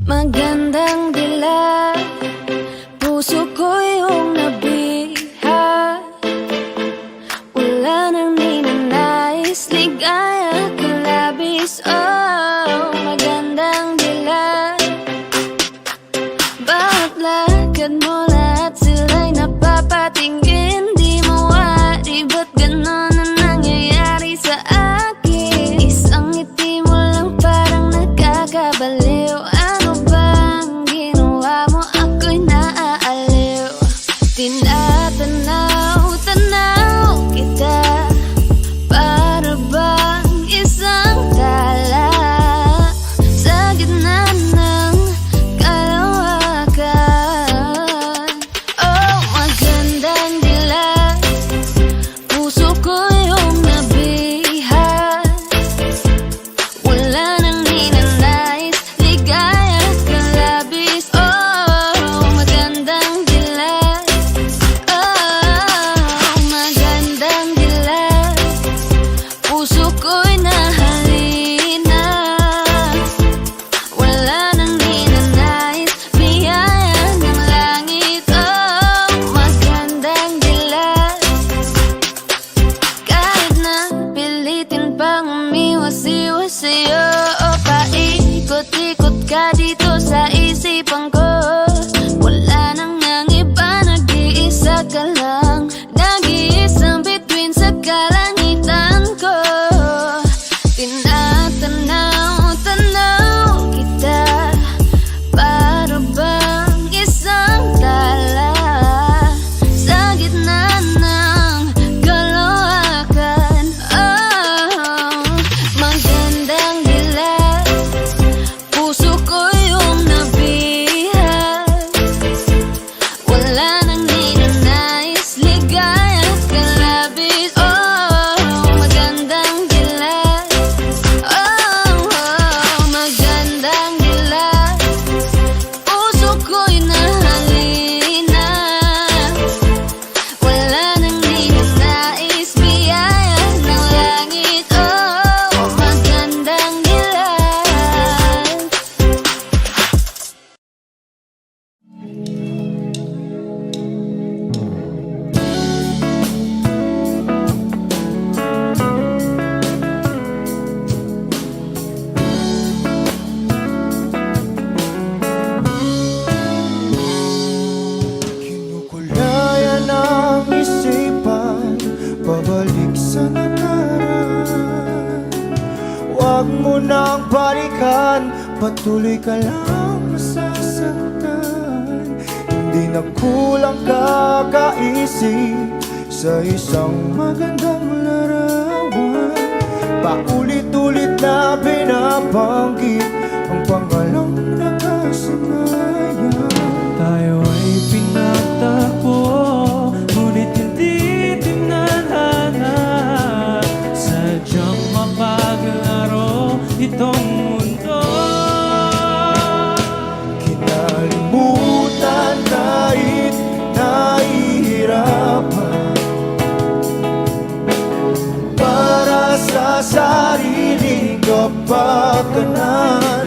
Magandang dilag, puso ko yung nabiha. Wala nang ninanais, ligaya ka labis. Oh, magandang dilag, bawat lakad mo lahat sila'y napapatingin. Di mo wari, ba't ganon ang nangyayari sa akin? Isang ngiti mo lang parang nakakabaliw. Tinatanaw kita, para bang isang tala sa gitna ng kalawakan. Oh, magandang dilag, puso ko yung nabihag. Wala nang ninanais, ligaya ka labis. Oh, magandang dilag, puso ko'y nahalina. Wala nang ninanais, biyaya ng langit. Oh, magandang dilag, kahit na pilitin pang umiwas-iwas sa'yo. Oh, paikot-ikot ka dito sa isipan ko. Wala nang ang iba, nag-iisa ka lang. Nag-iisang bituin sa kalangitan ko. Tinatanaw kita, para bang isang tala sa gitna ng kalawakan. Oh, magandang dilag, puso ko yung nabihag. Wala nang ninanais, ligaya ka labis. Oh, magandang dilag. Oh, magandang dilag, puso ko'y nahalina. Wala nang ninanais, biyaya ng langit. Oh, magandang dilag. Kinukulayan ang isipan, pabalik sa nakaraan. Huwag mo nang balikan, patuloy ka lang masasaktan. Hindi na kulang kakaisip sa isang magandang larawan. Paulit-ulit na binabanggit ang pangalang nakasanayan. Tayo ay pinagtagpo, ngunit hindi tinadhana. Sadyang mapaglaro itong mundo. Kinalimutan kahit nahihirapan, para sa sariling kapakanan.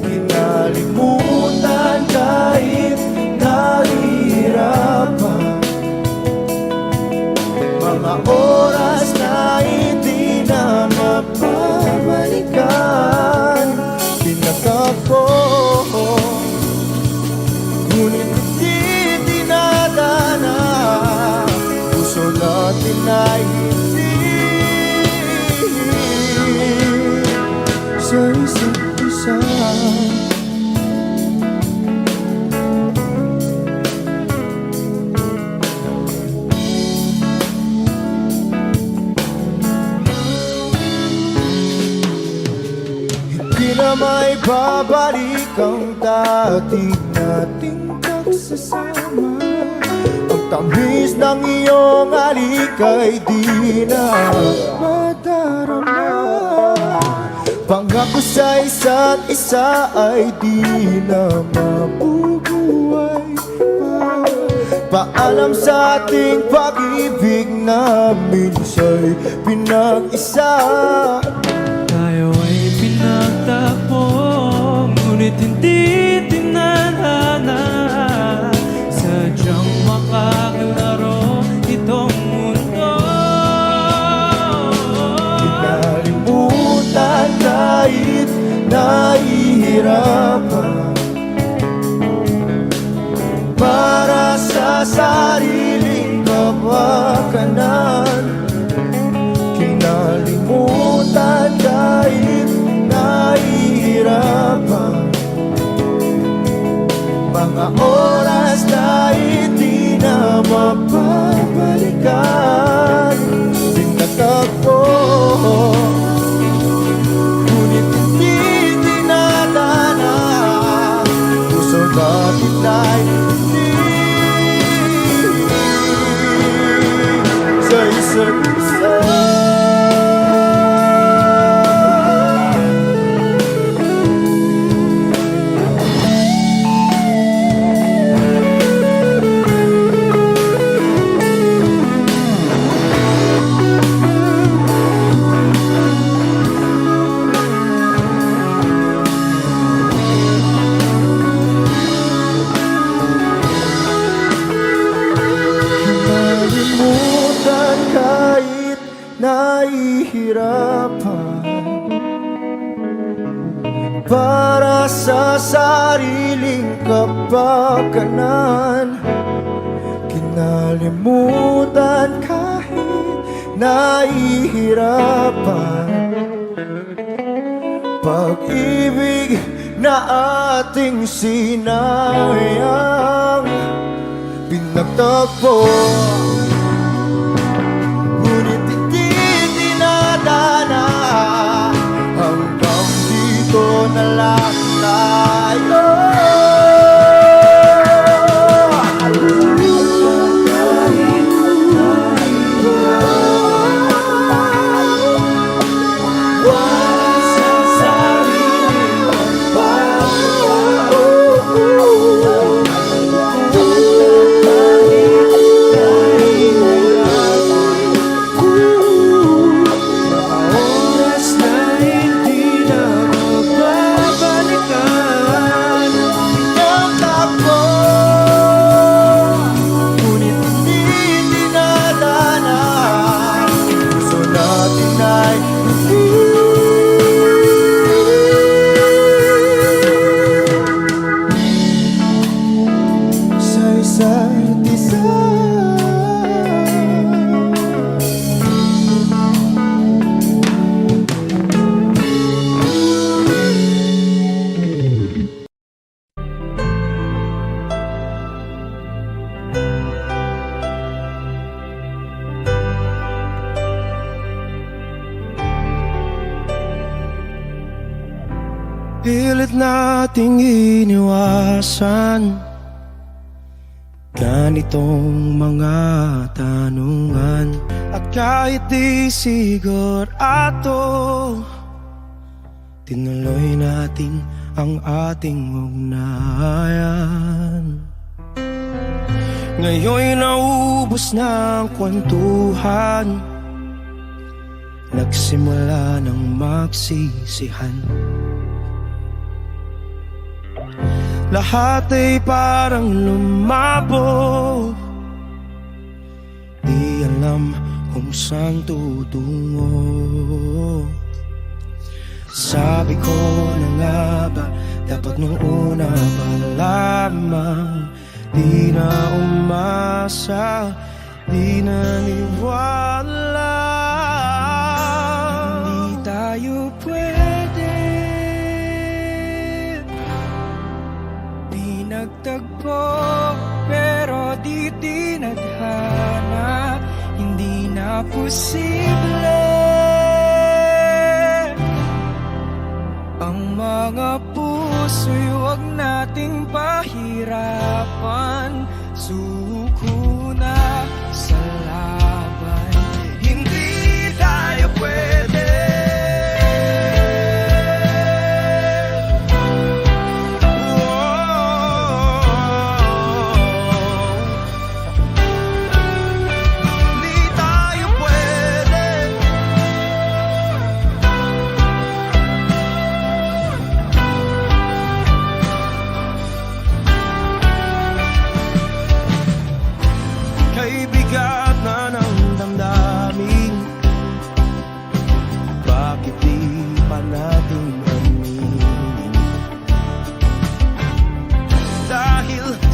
Kinalimutan kahit nahihirapan, mga oras na hindi na mapabalikan. Tinatako, ngunit hindi dinadana. Puso natin ay hindi sa isa't isa. Hindi na may babalik ang dati nating pagsasama. Ang tamis ng iyong halik ay di na madarama. Pangako sa isa't isa ay di na mabubuhay pa. Paalam sa ating pag-ibig na minsa'y pinag-isa. Tayo ay pinagtagpo, ngunit ngunit hindi tinadhana. Sadyang makakalaro itong mundo. Kinalimutan kahit nahihirapan, para sa sariling kapakanan. Kinalimutan kahit nahihirapan, mga oras na hindi na mapabalikan. Pinagtagpo, ngunit hindi dinadana. Puso natin ay hindi sa isa't isa. Kinalimutan kahit nahihirapan, para sa sariling kapakanan. Kinalimutan kahit nahihirapan, pag-ibig na ating sinayang. Pinagtagpo, ngunit hindi dinadana. Hanggang dito na lang tayo. Pilit nating iniwasan ganitong mga tanungan. At kahit di sigurado, tinuloy natin ang ating ugnayan. Ngayon'y naubos na ang kwentuhan, nagsimula ng magsisihan. Lahat ay parang lumabo, di alam kung saan tutungo. Sabi ko na nga ba, dapat nung una pa lamang, di na umasa, di naniwala. Hindi tayo pwede nagtagpo, pero di tinadhana. Hindi na posible ang mga puso'y huwag nating pahirapan. Suko na sa laban, hindi tayo pwede.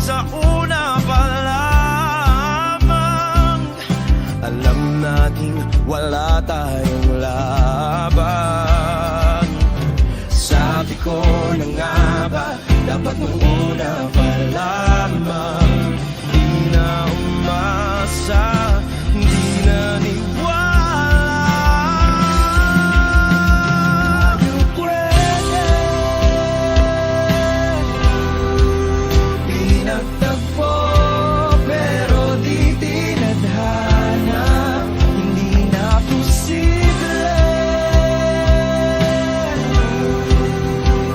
sa una pa lamang. Alam nating wala tayong laban. Sabi ko na nga ba, dapat nung una pa lamang. Di na umasa, di na niwala. Yung pwede pinagtagpo, pero di tinadhana. Hindi na posible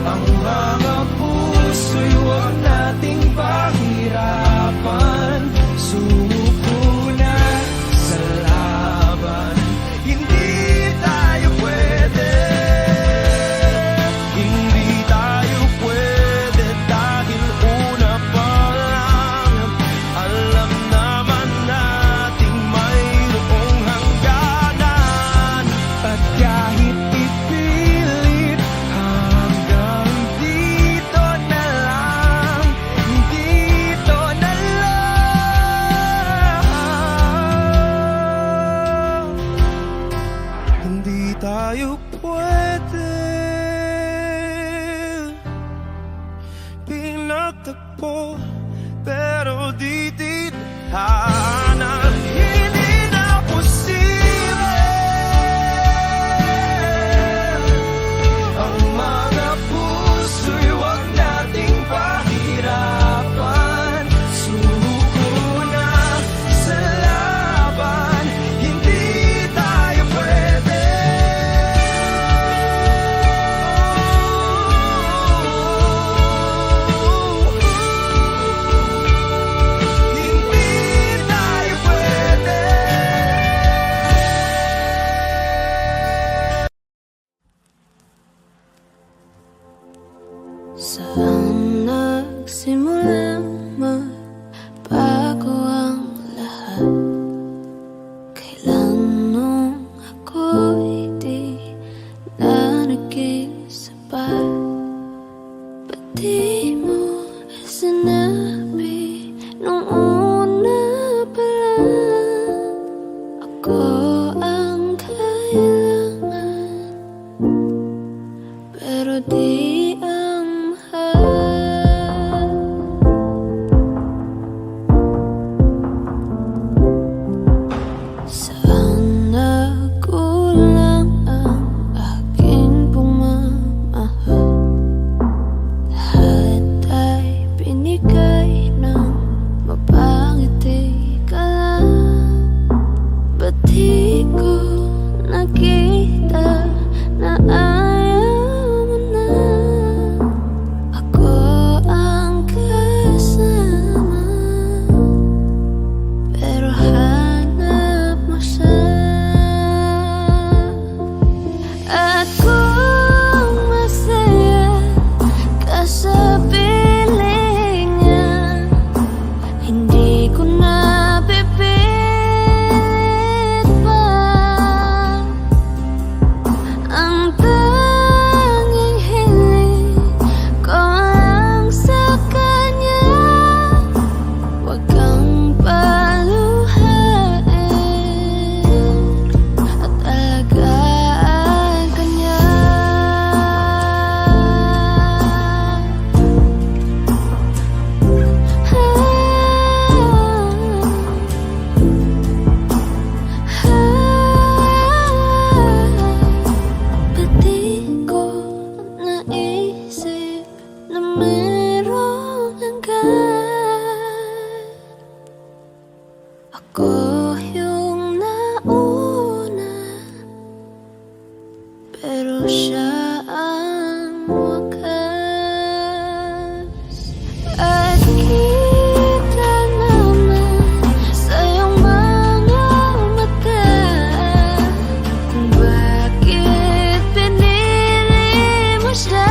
ang mga puso'y huwag nating pahirapan. Sumuko na sa laban. Hindi tayo pwede, hindi tayo pwede dahil una pa lang. Alam naman nating mayroong hangganan. At kahit ipilit hanggang dito na lang, dito na lang. Hindi tayo pwede pinagtagpo, pero di tinadhana. Hindi na posible ang mga puso'y huwag nating pahirapan. Sumuko na sa laban. Hindi tayo pwede. Hindi tayo pwede. Saan nagsimulang magbago ang lahat? Kailan nung ako'y di na naging sapat? Ba't di mo sinabi nung una pa lang? Ako ang kailangan, pero di ang mahal. Saan nagkulang ang aking pagmamahal? Lahat ay binigay ng mapangiti ka lang. Ba't di ko nakita na ayaw mo na? Ako ang kasama, pero hanap mo siya. At kung masaya ka sa piling niya, hindi ko na pipilit pa. Ang tanging hiling ko lang sa kanya, huwag kang paluhain at alagaan ka niya. Ba't di ko naisip na merong hanggan? Ako yung nauna, pero siya ang wakas. At kita naman sa iyong mga mata kung bakit pinili mo siya.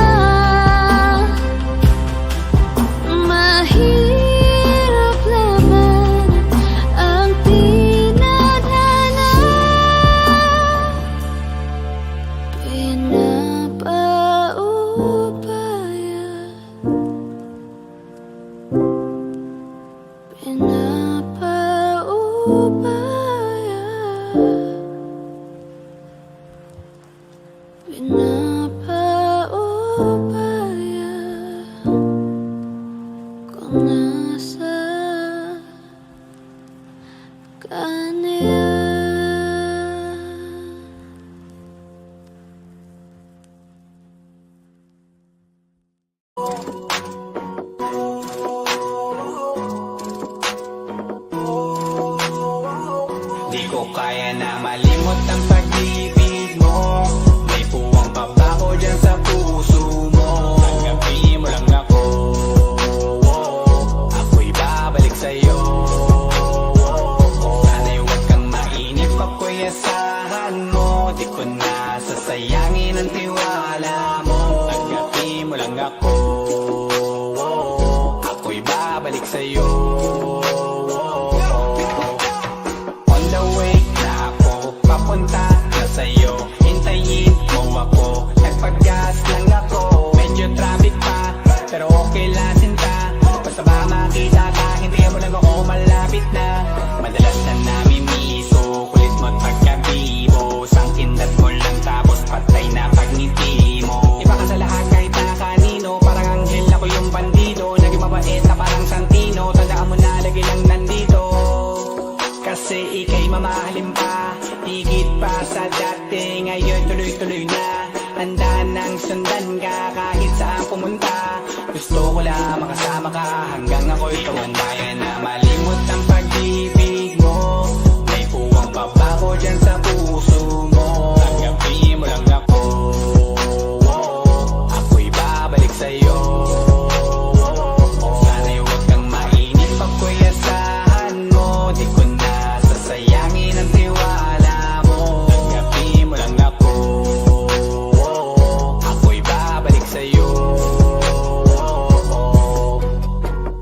ako. Ako'y babalik sa'yo. On the way na ako, papunta na sa'yo. Hintayin mo ako, nagpag-gas lang ako. Medyo traffic pa, pero okay lang sinta. Basta ba makita ka, hintayin mo lang ako, malapit na. Madalas na namimiso, kulit mo't pagkabibo. Sangkindat mo lang tapos patay na pagngiti mo. Iba ka sa lahat kahit na kanino, parang anghel ako yung bandido. Naging mabait na parang Santino, tandaan mo na lagi lang nandito. Kasi ika'y mamahalin pa, higit pa sa dati. Ngayon tuloy-tuloy na, handa nang sundan ka kahit saan pumunta. Gusto ko lang makasama ka hanggang ako'y tumanda na. Malimot ang pag-ibig mo, may puwang babako dyan sa puso mo. Tanggapin mo lang ako, ako'y babalik sa'yo. Sana'y huwag kang mainip pag ko'y asahan mo. Di ko na sasayangin ang tiwala mo. Tanggapin mo lang ako, ako'y babalik sa'yo.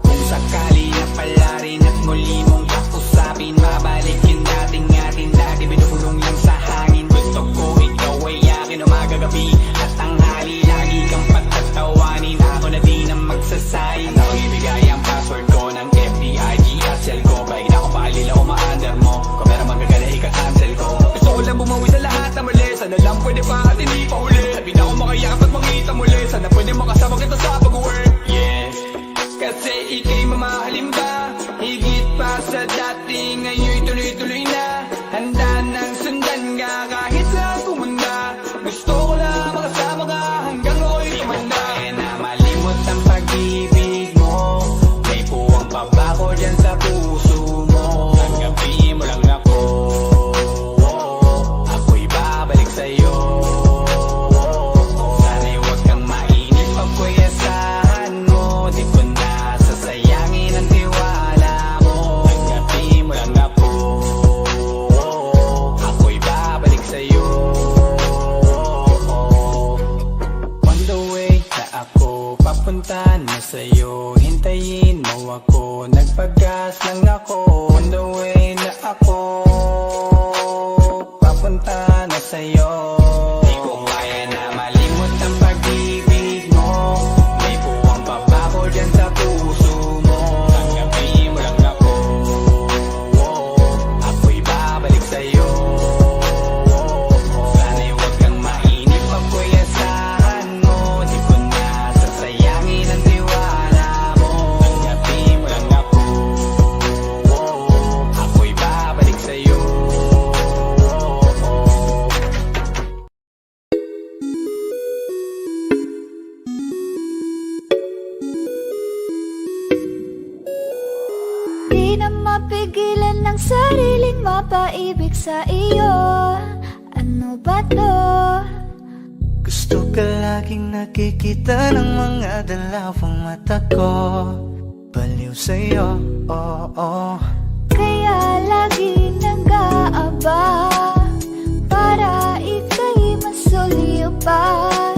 Kung sakali na pala rin at muli mong kausapin, mabalik yung dating atin dati binubulong lang sa hangin. Gusto ko ikaw ay akin umaga-gabi at tanghali, lagi kang pagtatawanin. Ako na din ang magsasayin. Ako ibigay ang password ko ng FBIG at cell ko. Baik na ako paalila o ma-under mo, kung meron magagala ika-cancel ko. Gusto ko lang bumawi sa lahat na mali. Sana lang pwede pa at hindi pa huli. Sabi na ako makayakap at makita muli. Sana pwede makasama kita sa pag-work. Yes, kasi ika'y mamahalin ba, higit pa sa dati. Ngayon'y tuloy-tuloy na, handa nang sundan ka kahit saan pumunta. Gusto ko lang makasama ka hanggang ako'y tumanda. Di na malimot ang pag-ibig mo, may puwang babako dyan sa puso mo. Tanggapin mo lang ako, ako'y babalik sa'yo. Sana'y huwag kang mainip pag ko'y asahan mo. Di ko na sasayangin ang tiwala mo. Tanggapin mo lang ako, ako'y babalik sa'yo. On the way na ako, papunta na sa'yo. Hintayin mo ako, nagpag-gas lang ako. On the way na ako, papunta na sa'yo. Di ko kaya na malimot ang pag-ibig mo, may puwang babako dyan sa puso mo. Tanggapin mo lang ako, ako'y babalik sa'yo. Sana'y huwag kang mainip pag ko'y asahan mo. Di ko na sasayangin ang tiwala mo. Tanggapin mo lang ako, ako'y babalik sa'yo. Di na mapigilan ng sariling mapaibig sa iyo. Ano ba to? Gusto ka laging nakikita ng mga dalawang mata ko. Baliw sa'yo, oo. Kaya lagi nag-aabang para ika'y masulipan.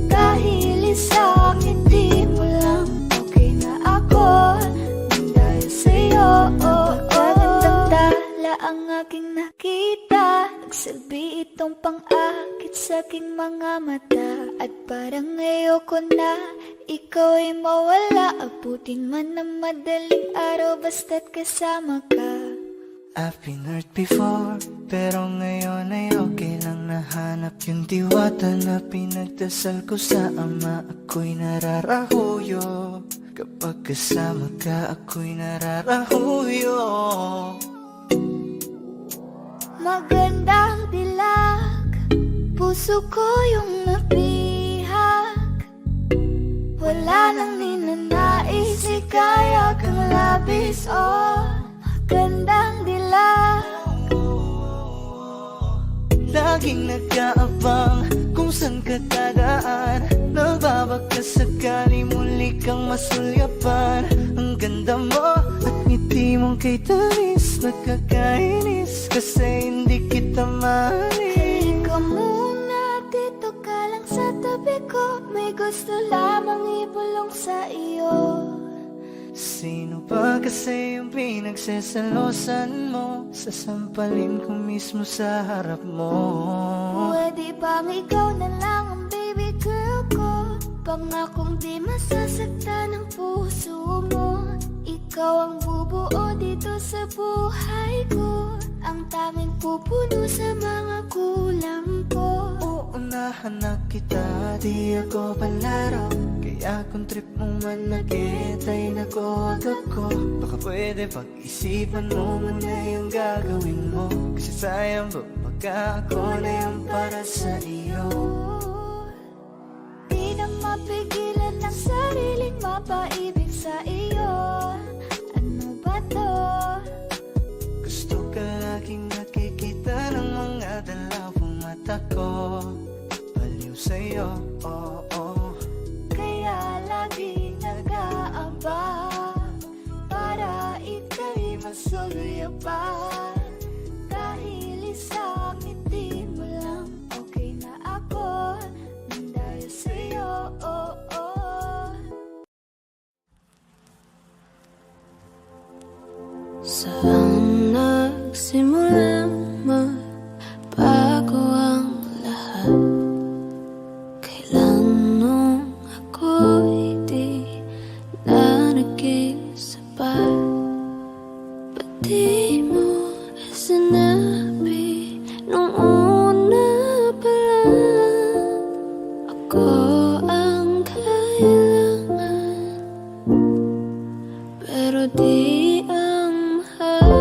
Dahil isa'kin di mo lang okay na ako nang dahil sa'yo. Pagkagandang tala ang aking nakita, nagsilbi itong pang-akit sa aking mga mata. At parang ayoko na ikaw ay mawala, abutin man ng madaling araw basta't kasama ka. I've been hurt before, pero ngayon ay okay lang. Nahanap yung diwata na pinagdasal ko sa ama. Ako'y nararahuyo, kapag kasama ka ako'y nararahuyo. Magandang dilag, puso ko yung nabihag. Wala nang ninanais, ikaya kang labis. Oh, magandang dilag. Laging nag-aabang kung saan ka dadaan. Nababaka sakali muli kang masulyapan. Ang ganda mo at ngiti mong kay tamis, nakakainis kasi hindi kita mahalin. Halika muna, dito ka lang sa tabi ko. May gusto lamang ibulong sa iyo. Sino ba kasi yung pinagsasalosan mo? Sasampalin ko mismo sa harap mo. Pwede bang ikaw na lang ang baby girl ko? Pangakong di masasaktan ang puso mo. Ikaw ang bubuo dito sa buhay ko, ang tanging pupuno sa mga kulang ko. Uunahan na kita, di ako palaro. Kaya kung trip mong manakit ay nakood ako. Baka pwede pag-isipan mo muna yung gagawin mo. Kasi sayang ba pagka ako na yung para sa iyo. Di na mapigilan ang sariling mapaibig sa iyo. Ano ba to? Gusto ka laging nakikita ng mga dalawang mata ko. Baliw sa'yo, oh, oh. Kaya lagi nag-aaba para ika'y masuyapan. Dahil isang ngiti mo lang, okay na ako nang dahil sa'yo, oh, oh. Saan nagsimulang magbago ang lahat? Kailan nung ako'y di na naging sapat? Ba't di mo sinabi nung una pa lang? Ako ang kailangan, pero di ang mahal.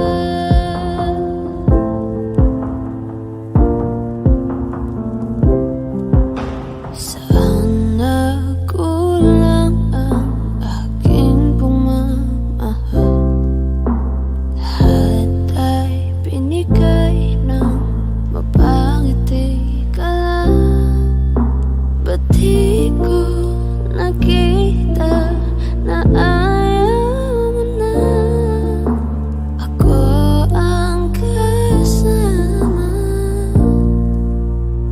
Saan nagkulang ang aking pagmamahal? Lahat ay binigay ng mapangiti ka lang. Ba't di ko nakita na ayaw mo na? Ako ang kasama,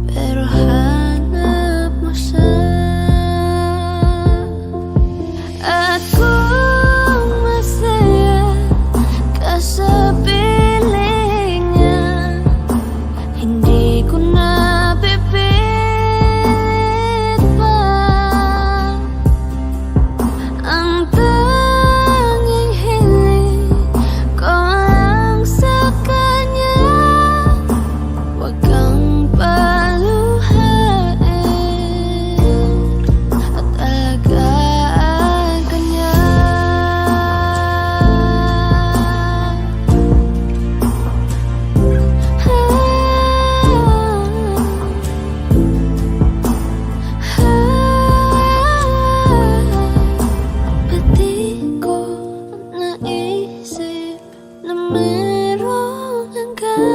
pero hanap mo siya. At kung masaya ka sa piling niya, hindi ko na pipilit pa. Ang tanging hiling ko lang sa kanya, huwag kang paluhain at alagaan ka niya. Ba't di ko naisip na merong hanggan?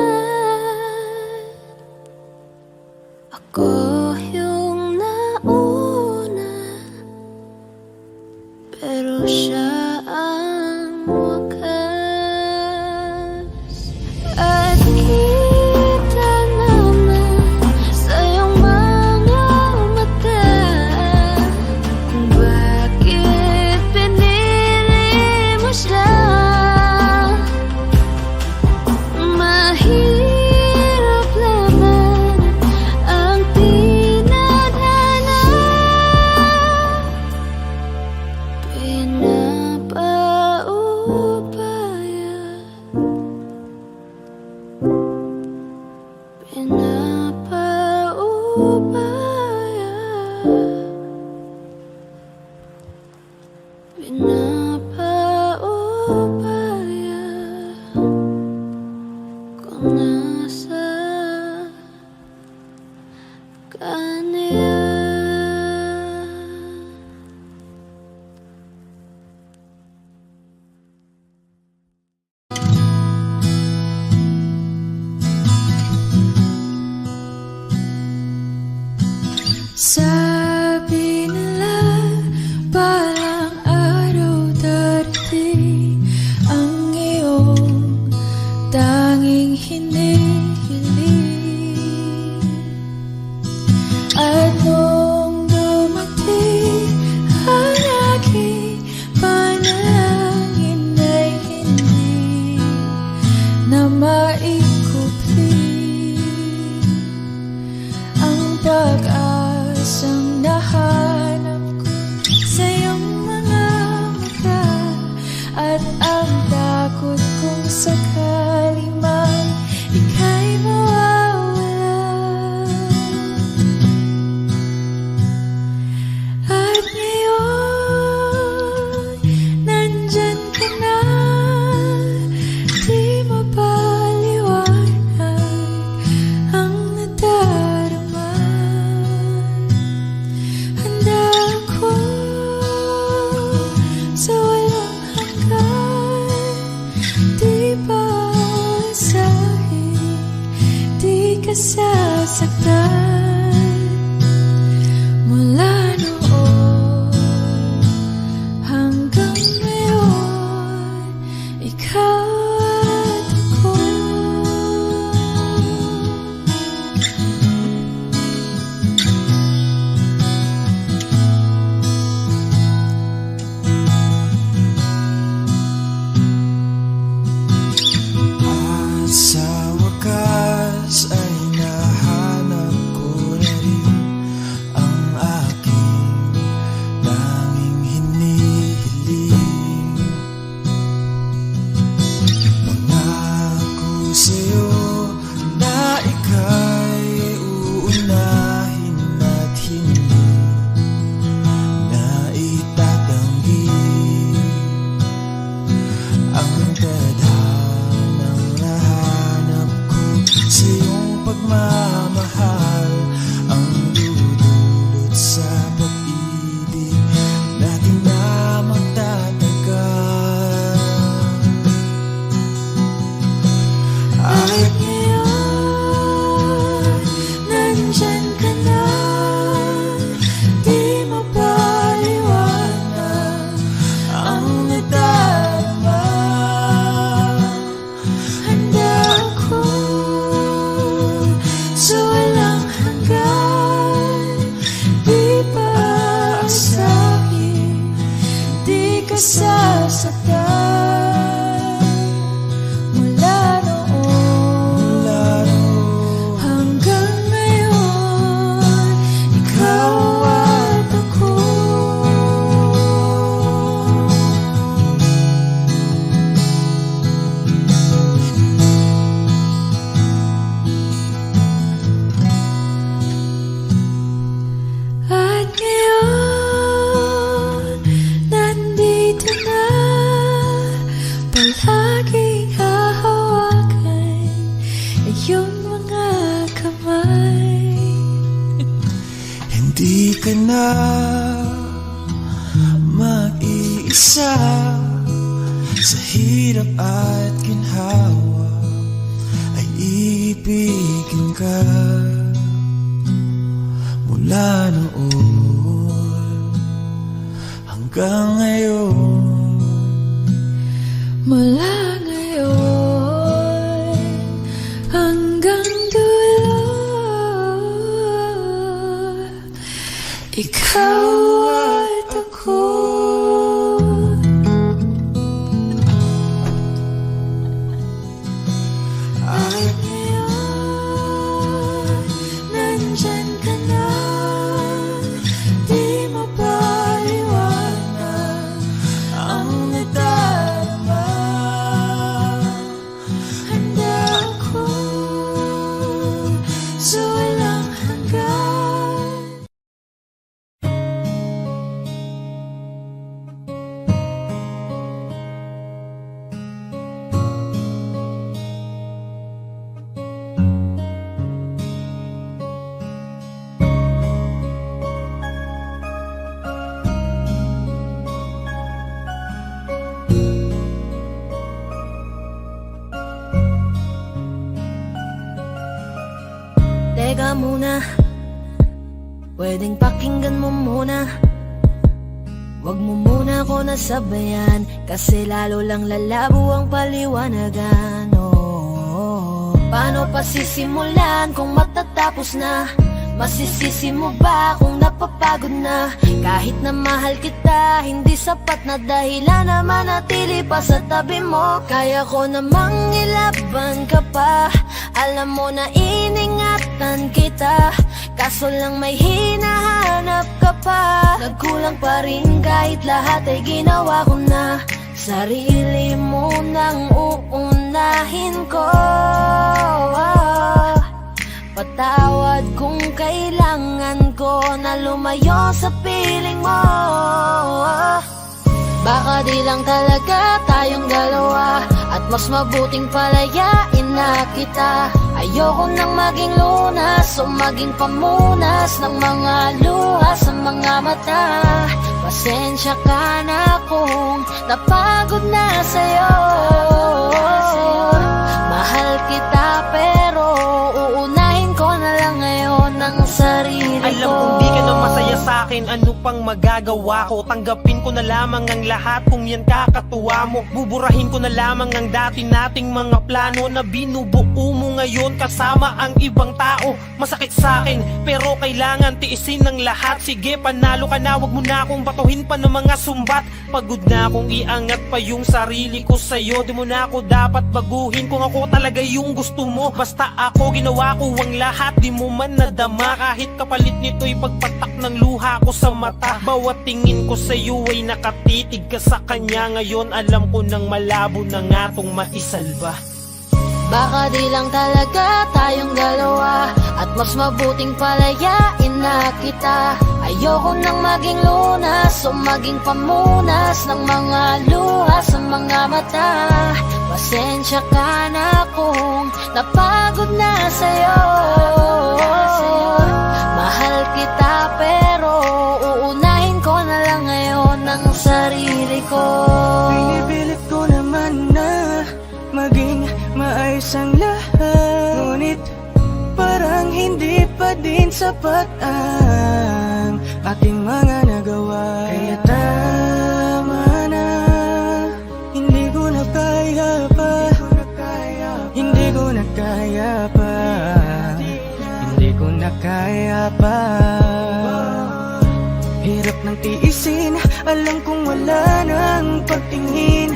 Ako yung nauna, pero siya ang wakas. At kita naman sa iyong mga mata kung bakit pinili mo siya. Mahirap naman ang tinadhana, pinapaubaya, pinapaubaya, pinapaubaya kung nasa kanya. Sabi nila parang araw darating ang iyong tanging hinihiling. At nung dumating sasaktan. Mula noon hanggang ngayon, ikaw at ako. Sa wakas ay nahanap ko na rin ang aking tanging hinihiling. Mangako sa'yo na ika'y uunahin at hindi na itatanggi ang tadhanang nahanap ko sa iyong pagmamahal, ang dudulot sa pag-ibig natin na magtatagal. At ngayon, nandyan ka na, di mapaliwanag ang nadarama. Handa ako sa walang hanggan, di paasahin, di ka sasaktan. Mula noon hanggang ngayon, ikaw at ako. At ngayon, nandito na, palaging hahawakan iyong mga kamay. Hindi ka na mag-iisa sa hirap at ginhawa, ay ibigin ka. Mula noon hanggang ngayon, Mula ngayon hanggang dulo, ikaw at ako. At ngayon, nandyan ka na, di mapaliwanag ang nadarama. Handa ako sa walang hanggan. Teka muna, pwedeng pakinggan mo muna. Wag mo muna ako nasabayan, kasi lalo lang lalabo ang paliwanagan. Oh, paano pa sisimulan kung matatapos na? Masisisi mo ba kung napapagod na? Kahit na mahal kita, hindi sapat na dahilan na manatili pa sa tabi mo. Kaya ko namang ilaban ka pa, alam mo na iningatan kita, kaso lang may hinahanap ka pa. Nagkulang pa rin kahit lahat ay ginawa ko na. Sarili mo nang uunahin ko. Patawad kung kailangan ko na lumayo sa piling mo. Baka di lang talaga tayong dalawa, at mas mabuting palayain na kita. Ayoko nang maging lunas o maging pamunas ng mga luha sa mga mata. Pasensya ka na kung napagod na sa'yo. Mahal kita pero uunahin sa'kin, ano pang magagawa ko? Tanggapin ko na lamang ang lahat kung yan kakatuwa mo. Buburahin ko na lamang ang dati nating mga plano na binubuo mo ngayon kasama ang ibang tao. Masakit sa'kin pero kailangan tiisin ng lahat. Sige, panalo ka na, wag mo na akong batuhin pa ng mga sumbat. Pagod na akong iangat pa yung sarili ko sa'yo. Di mo na ako dapat baguhin kung ako talaga yung gusto mo. Basta ako, ginawa ko ang lahat, di mo man nadama. Kahit kapalit nito'y pagpatak ng luha ko sa mata. Bawat tingin ko sa'yo ay nakatitig ka sa kanya. Ngayon alam ko nang malabo na nga tong maisalba. Baka di lang talaga tayong dalawa, at mas mabuting palayain na kita. Ayoko nang maging lunas o maging pamunas ng mga luha sa mga mata. Pasensya ka na kung napagod na sa'yo. Mahal kita pero uunahin ko na lang ngayon ang sarili ko. Pinipilit ko naman na maging maayos ang lahat, ngunit parang hindi pa din sapat ang ating mga nagawa. Kaya tama na, hindi ko na kaya pa, hindi ko na kaya pa, hindi ko na kaya pa. Hirap ng tiisin, alam kong wala nang pagtingin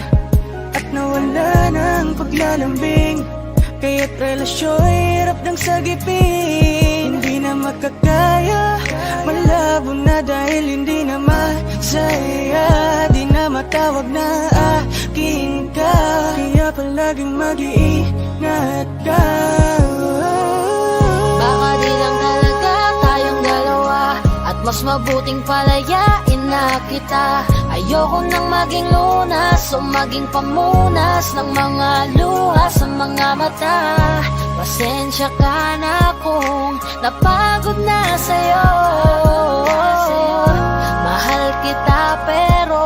at nawala ng paglalambing. Kaya't relasyo'y hirap ng sagipin. Hindi na makakaya, malabo na dahil hindi na masaya. Di na matawag na akin ka, kaya palaging mag-iingat ka. Baka di lang talaga tayong dalawa, at mas mabuting palayain na kita. Ayoko nang maging lunas o maging pamunas ng mga luha sa mga mata. Pasensya ka na kung napagod na sa'yo. Mahal kita pero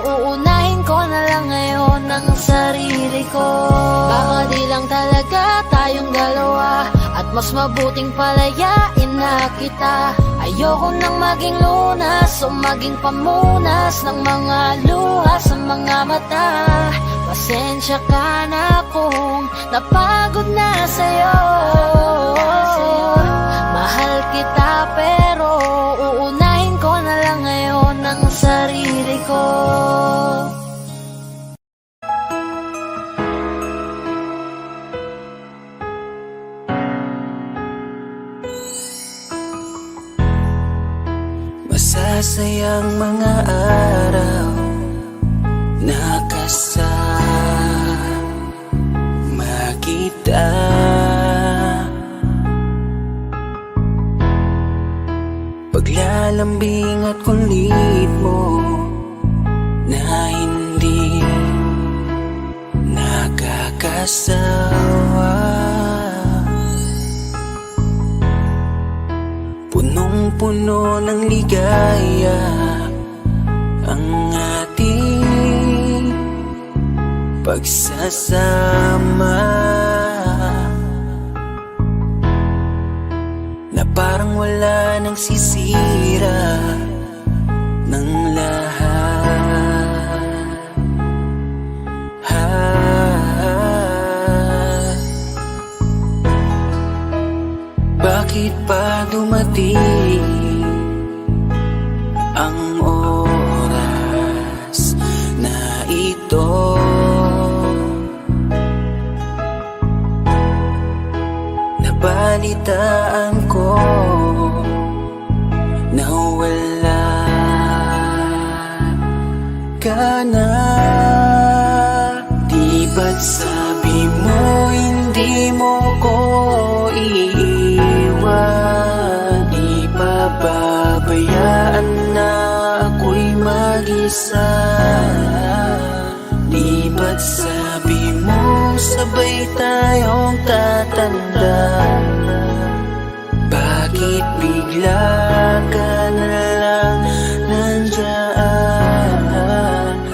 uunahin ko na lang ngayon ang sarili ko. Baka di lang talaga tayong dalawa, at mas mabuting palayain na kita. Ayoko nang maging lunas o maging pamunas ng mga luha sa mga mata. Pasensya ka na kung napagod na sa'yo. Mahal kita pero uunahin ko na lang ngayon ang sarili ko. Masasayang mga araw na kasama kita. Paglalambing at kulit mo na hindi nakakasawa. Punong-puno ng ligaya ang ating pagsasama, na parang wala nang sisira ng lahat. Bakit pa dumating ang oras na ito? Nabalitaan ko na wala ka na. Di ba't sabi mo hindi mo ko iiwan? Di pababayaan na ako'y mag-isa? Di ba't sabi mo sabay tayong tatanda? Bakit bigla ka na lang nandyan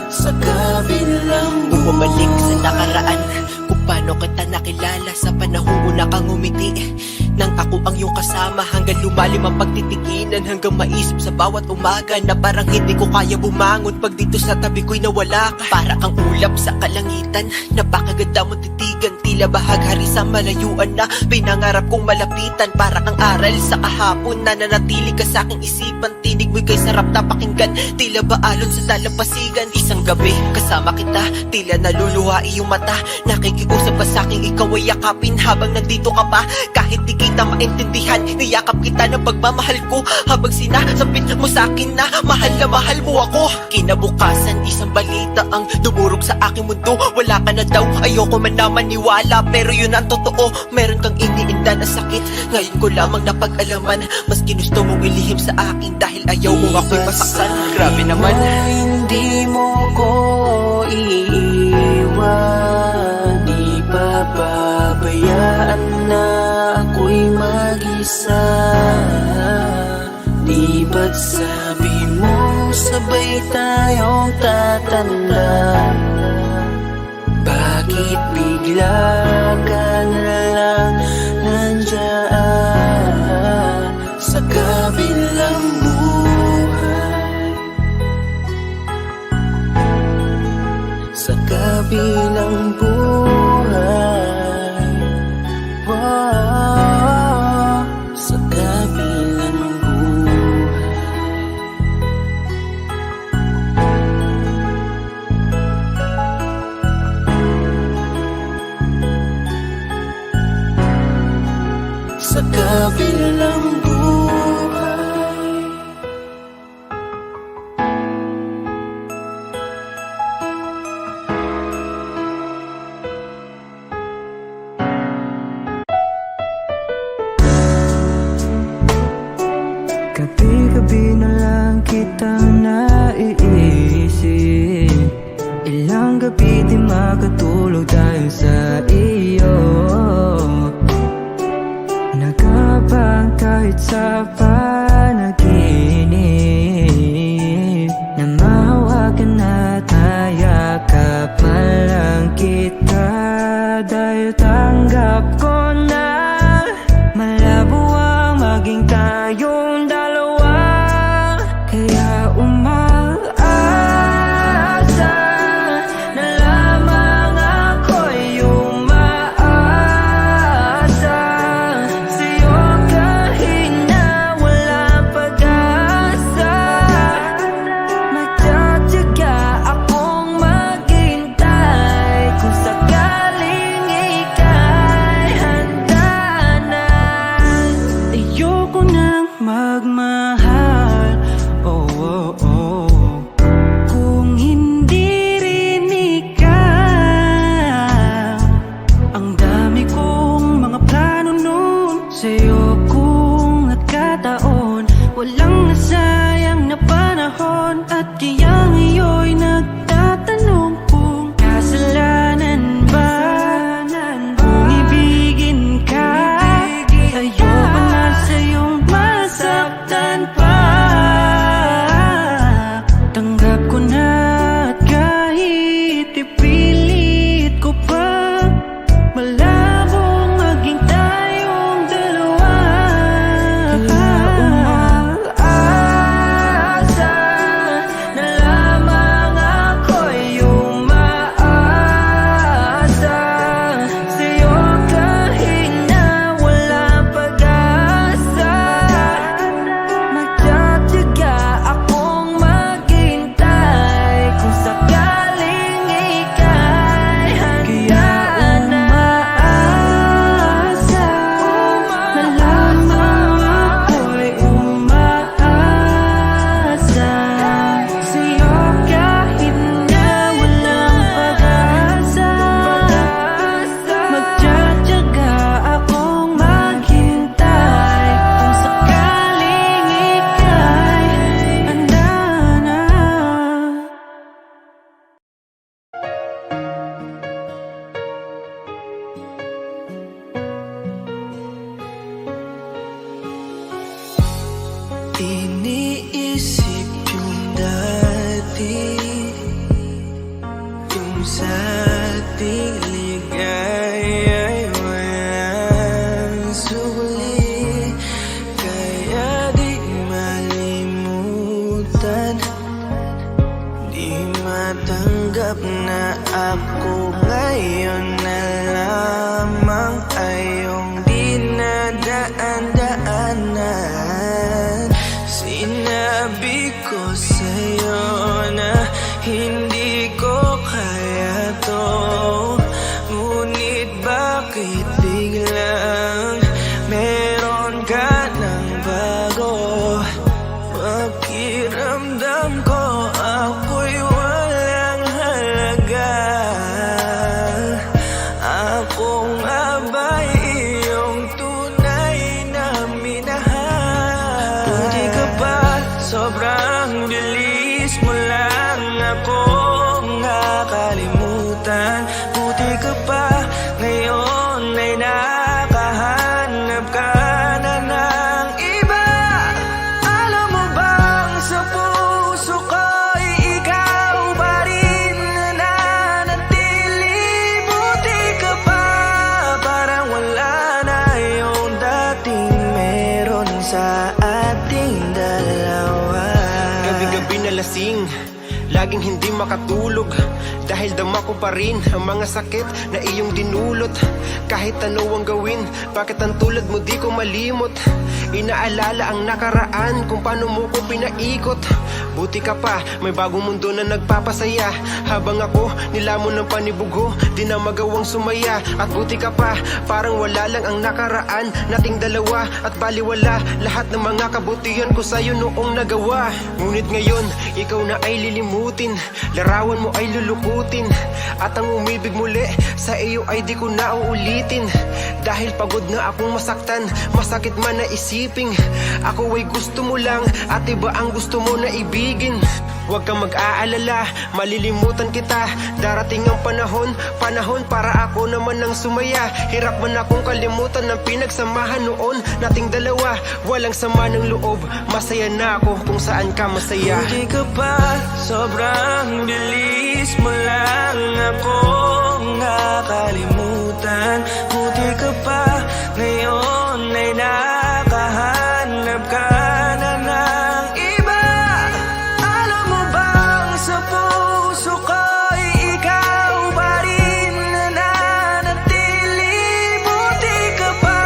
sa kabilang buhay? Bumalik sa nakaraan, kung paano kita nakilala sa panahong una kang umiti. nang ako ang iyong kasama. Hanggang lumalim ang pagtitikinan, hanggang maisip sa bawat umaga na parang hindi ko kaya bumangon pag dito sa tabi ko'y nawala ka. Para kang ulap sa kalangitan, napakaganda mong titigan, tila bahaghari sa malayuan na pinangarap kong malapitan. Para kang aral sa kahapon na nanatili ka sa aking isipan, tinig mo'y kay sarap na pakinggan, tila ba alon sa dalampasigan. Isang gabi kasama kita, tila naluluha iyong mata, nakikiusap ka sa aking ikaw ay yakapin habang nandito ka pa. Kahit di kita maintindihan, niyakap kita ng pagmamahal ko, habang sinasapit mo sa akin na mahal mo ako. Kinabukasan isang balita ang dumurog sa aking mundo, wala ka na daw, ayoko man na maniwala, pero yun ang totoo, meron kang iniinda na sakit. Ngayon ko lamang napag-alaman, mas ginusto mong ilihim sa akin dahil ayaw mong ako'y masaktan. Grabe naman. Hindi mo ko iiwan, di papabayaan na ako'y mag-isa. Di ba't sabi mo sabay tayong tatanda? Bakit bigla ka na lang nandyan sa kabilang buhay? Sa kabilang buhay, wow, sa kabilang buhay. Sa kabilang buhay. Gabi-gabi na lang kitang naiisip, ilang gabi di makatulog dahil sa iyo. Nagabang kahit sa panaginip, na mahawakan at hayakap man lang kita, dahil tanggap ko na malabo ang maging tayong dalawa. Kaya umaasa na lamang ako'y umaasa sa'yo kahit na walang pag-asa. Magtatiyaga akong maghintay kung sakaling ika'y handa na. Ayoko nang magmahal, oh, oh, oh, kung hindi rin ikaw. Ang dami kong mga plano nun sa'yo kung nagkataon, walang nasayang na panahon. At kaya ngayon'y nagtatanong kung kasalanan ba kung ibigin ka. Ayoko na sa'yong masaktan pa. Tanggap ko na at kahit ipilit ko pa, malabong maging tayong dalawa. Kaya umaasa na lamang ako'y umaasa sa'yo kahit na walang pag-asa. Magtatiyaga akong maghintay kung sakaling ika'y handa na. Umaasa na lamang ako'y umaasa sa'yo kahit na walang pag-asa. Magtatiyaga akong maghintay kung sakaling ika'y handa na. Iniisip yung dati, kung sa ating ligay ay walang sulit. matanggap na ako ngayon na lamang ay iyong dinadaan-daanan. Sinabi ko sa'yo na hindi ko kaya to, ngunit bakit biglang meron ka ng bago? Pakiramdam ko ako'y walang halaga. Ako nga ba'y iyong tunay na minahal? Buti ka pa, sobrang bilis mo lang akong nakalimutan. Buti ka pa, ngayon ay nakahanap ka na ng iba. Alam mo bang sa puso ko'y ikaw pa rin nananatili? Buti ka pa, parang wala na yung dating meron sa ating dalawa. Gabi-gabi na lasing, laging hindi makatulog, dahil dama ko pa rin ang mga sakit na iyong dinulot. Kahit ano ang gawin, bakit ang tulad mo di ko malimot? Inaalala ang nakaraan, kung paano mo ko pinaikot. Buti ka pa, may bagong mundo na nagpapasaya, habang ako nilamon ng panibugo, di na magawang sumaya. At buti ka pa, parang wala lang ang nakaraan nating dalawa, at baliwala lahat ng mga kabutihan ko sa'yo noong nagawa. Ngunit ngayon, ikaw na ay lilimutin, larawan mo ay lulukutin, at ang umibig muli sa iyo ay di ko na uulitin. Dahil pagod na akong masaktan, masakit man na isiping ako ay gusto mo lang, at iba ang gusto mo na ibigin. Huwag kang mag-aalala, malilimutan kita. Darating ang panahon para ako naman ang sumaya. Hirap man akong kalimutan ng pinagsamahan noon nating dalawa. Walang sama ng loob, masaya na ako kung saan ka masaya. Buti ka pa, sobrang bilis mo lang akong nakalimutan. Buti ka pa, ngayon ay nakahanap ka na ng iba. Alam mo bang sa puso ko'y ikaw pa rin nananatili? Buti ka pa,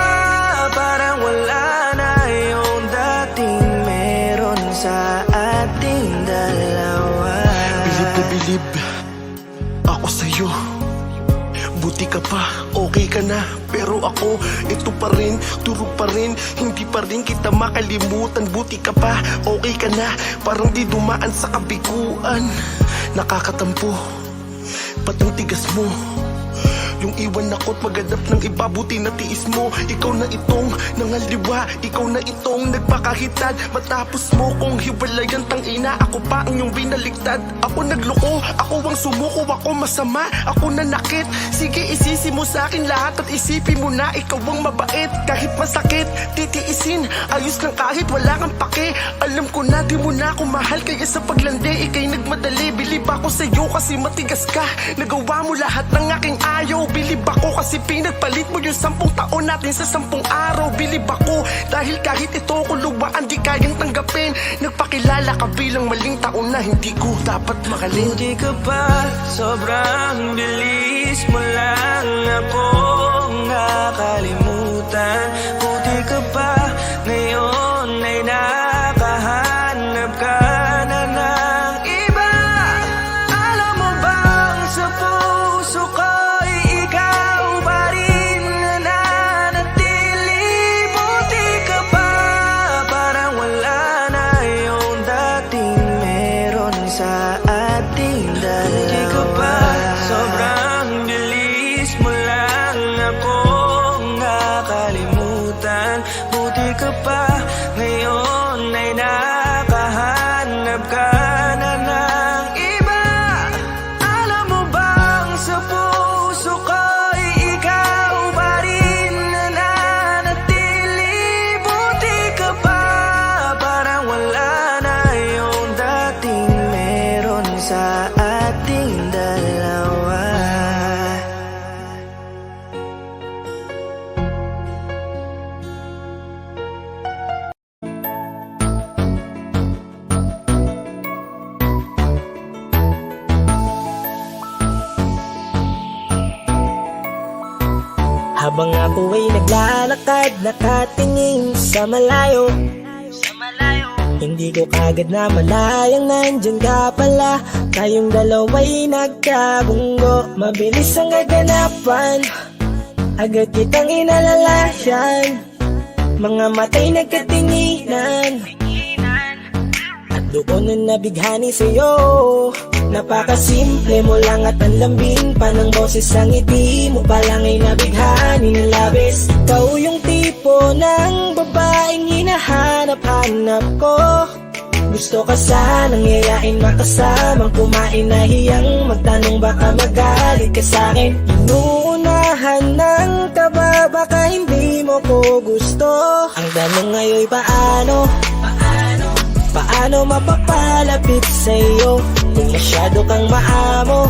parang wala na yung dating meron sa ating dalawa. Bilib na bilib ako sa'yo. Buti ka pa, okay ka na. Pero ako, ito pa rin, turog pa rin, hindi pa rin kita makalimutan. Buti ka pa, okay ka na, parang di dumaan sa kabiguan. Nakakatampo, ba't ang tigas mo? Yung iwan ako't maghanap ng iba, buti na tiis mo. Ikaw na itong nangaliwa, ikaw na itong nagpakahitad. Matapos mo kong hiwalayan, tangina, ako pa ang iyong binaliktad. Ako nagloko, ako ang sumuko, ako masama, ako nanakit. Sige, isisi mo sa akin lahat at isipin mo na ikaw ang mabait. Kahit masakit, titiisin, ayos lang kahit wala kang pake. Alam ko na di mo na ako mahal, kaya sa paglandi ikay nagmadali. Bilib ako sa'yo kasi matigas ka, nagawa mo lahat ng aking ayaw. Bilib ako kasi pinagpalit mo yung 10 taon natin sa 10 araw. Bilib ako dahil kahit ito ko luwaan di kayang tanggapin. Nagpakilala ka bilang maling taon na hindi ko dapat makalin. Buti ka pa, sobrang bilis mo lang akong nakalimutan. Buti ka pa, ngayon ay nakahanap ka na ng iba. Alam mo bang sa puso ko'y ikaw pa rin nananatili? Buti ka pa, parang wala na yung dating meron sa ating dalawa. Buti ka pa, sobrang bilis mo lang akong nakalimutan. Buti ka pa, ngayon ay nakahanap ka na ng iba. Alam mo bang sa puso ko'y ikaw pa rin nananatili? Buti ka pa, parang wala na yung dating meron sa ating dalawa. Habang ako ay naglalakad, nakatingin sa malayo, hindi ko kagad na malayang nandyan ka pala. Tayong dalawa'y nagkabunggo, mabilis ang gaganapan, agad kitang inalalayan. Mga matay nagkatinginan, at doon na nabighani sa'yo. Napakasimple mo lang at ang lambing pa ng boses. Ang ngiti mo pa lang ay nabighani ng labis. Ikaw yung tipo ng babaeng hinahanap-hanap ko. Gusto ka sanang yayain, makasamang kumain, nahiyang magtanong baka magalit ka sa'kin. Inuunahan ng kaba, baka hindi mo ko gusto. Ang tanong ngayon paano? Paano mapapalapit sa'yo kung masyado kang maamo?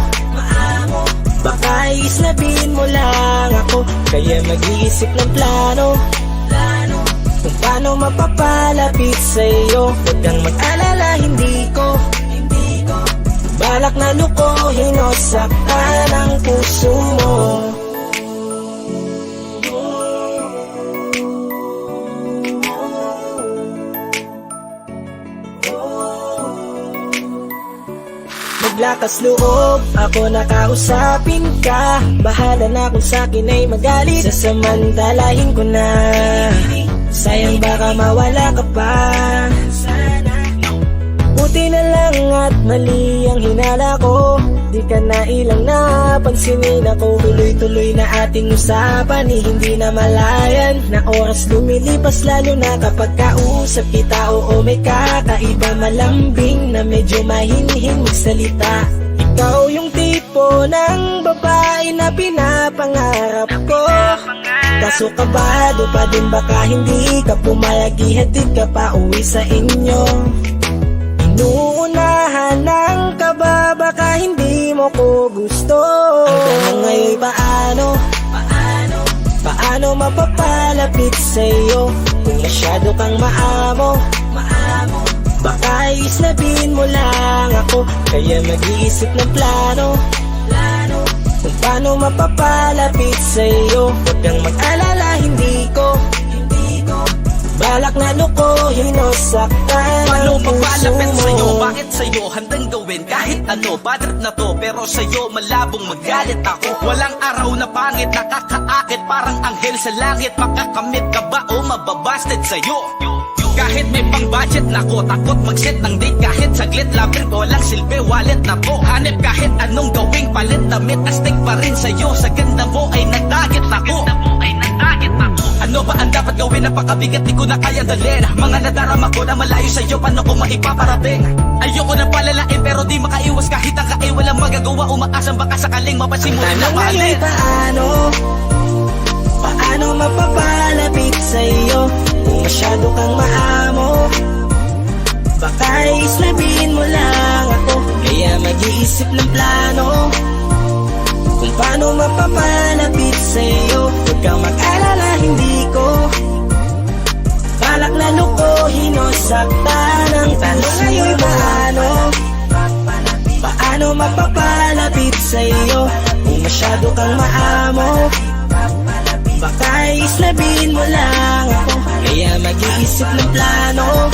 Baka islabin mo lang ako, kaya mag-iisip ng plano kung paano mapapalapit sa'yo. Huwag kang mag-alala, hindi ko balak na lukohin o saktan ang puso mo. Maglakas loob, ako nakausapin ka. Bahala na kung sa'kin ay magalit, sasamantalahin ko na. Sayang baka mawala ka pa. Buti na lang at mali ang hinala ko, di ka na ilang napansinin ako. Tuloy-tuloy na ating usapan, hindi na malayan. Na oras lumilipas lalo na kapag kausap kita. Oo, may kakaiba, malambing na medyo mahinhin magsalita. Ikaw yung tipo ng babae na pinapangarap ko. Kaso kabado pa din, baka hindi ka pumayag, ihatid ka pa uwi sa inyo. Inuunahan ng kaba, baka hindi mo ko gusto. Ang tanong ngayon paano? Paano mapapalapit sa'yo kung masyado kang maamo? Baka islabin mo lang ako, kaya mag-iisip ng plano kung paano mapapalapit sa'yo. Huwag kang mag-alala, hindi ko balak na lukohin o saktan Paano ang puso papalapit mo. sa'yo? Bakit sa'yo handang gawin kahit ano? Bad trip na to, pero sa'yo malabong magalit ako. Walang araw na pangit, nakakaakit parang anghel sa langit. Makakamit ka ba o mababasted sa'yo? Kahit may pang budget na ko, takot mag-set ng date. Kahit saglit labir ko, walang silbi, wallet na to. Hanip kahit anong gawing palit, damit astig pa rin sa'yo. Sa ganda mo ay nagdagit ako. Ano ba ang dapat gawin? Napakabigat, di ko na kaya dalhin. Mga nadarama ko na malayo sa'yo, paano ko maipaparating? Ayoko na palalain pero di makaiwas kahit ang kain. Walang magagawa, umaasang baka sakaling mapasimulan na Tanong mahalin. ngayon paano mapapalapit sa'yo kung masyado kang maamo? Baka islabin mo lang ako, kaya mag-iisip ng plano kung paano mapapalapit sa'yo. Huwag kang mag-alala, hindi ko balak na lukohin o saktan ang tanong ngayon paano mapapalapit sa'yo kung masyado kang maamo? Baka islabin mo lang ako, kaya mag-iisip ng plano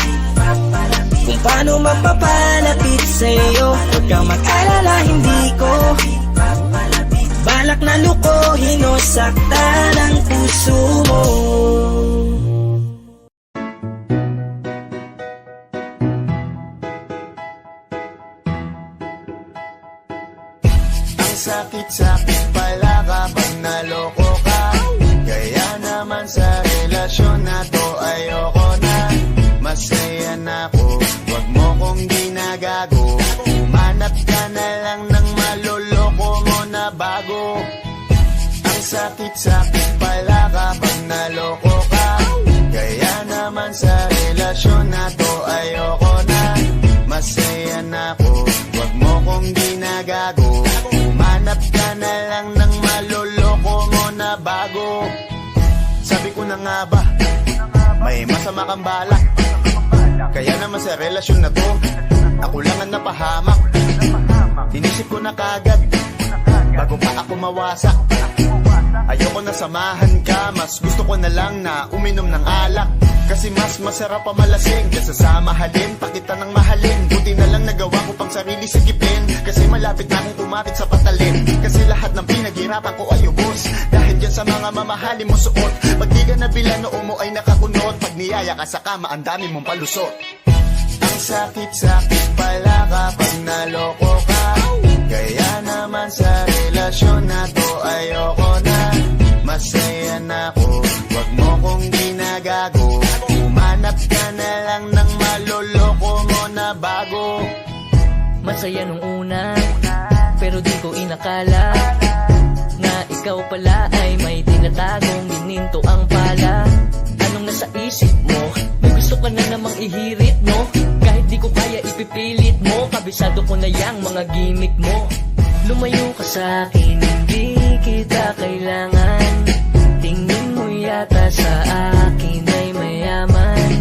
kung paano mapapalapit sa'yo. Huwag kang mag-alala, hindi ko balak na lukohin o saktan ang puso mo. Ang sakit-sakit pala kapag naloko ka. Kaya naman sa relasyon na to ayoko na. Masaya na ako, wag mo kong ginagago. Umanap ka na lang ng maloloko mo na bago. Ang sakit-sakit pala kapag naloko ka. Kaya naman sa relasyon na to ayoko na. Masaya na ako, wag mo kong ginagago. Umanap ka na lang ng maloloko mo na bago. Sabi ko na nga ba, may masama kang balak. Kaya naman sa relasyon na to, ako lang ang napahamak. Inisip ko na kagad, bago pa ako mawasak. Ayoko na samahan ka, mas gusto ko na lang na uminom ng alak. Kasi mas masarap pa malasing kesa sa mahalin, pakita ng mahalin. Buti na lang nagawa ko pang sarili sikipin, kasi malapit na akong kumapit sa patalin. Kasi lahat ng pinaghirapan ko ay ubos, dahil dyan sa mga mamahalin mo suot. Pag di ka nabila noo mo ay nakakunot, pag niyaya ka sa kama ang dami mong palusot. Ang sakit-sakit pala kapag naloko ka, kaya naman sa relasyon na to ayoko na. Masaya na ako, wag mo kong ginagago. Umanap ka na lang ng maloloko mo na bago. Masaya nung una, pero di ko inakala na ikaw pala ay may tinatagong gininto ang pala. Anong nasa isip mo? May gusto ka na namang ihirit, no? Kahit di ko kaya ipipilit mo, kabisado ko na yang mga gimmick mo. Lumayo ka sa akin, hindi kita kailangan. Tingin mo yata sa akin ay mayaman.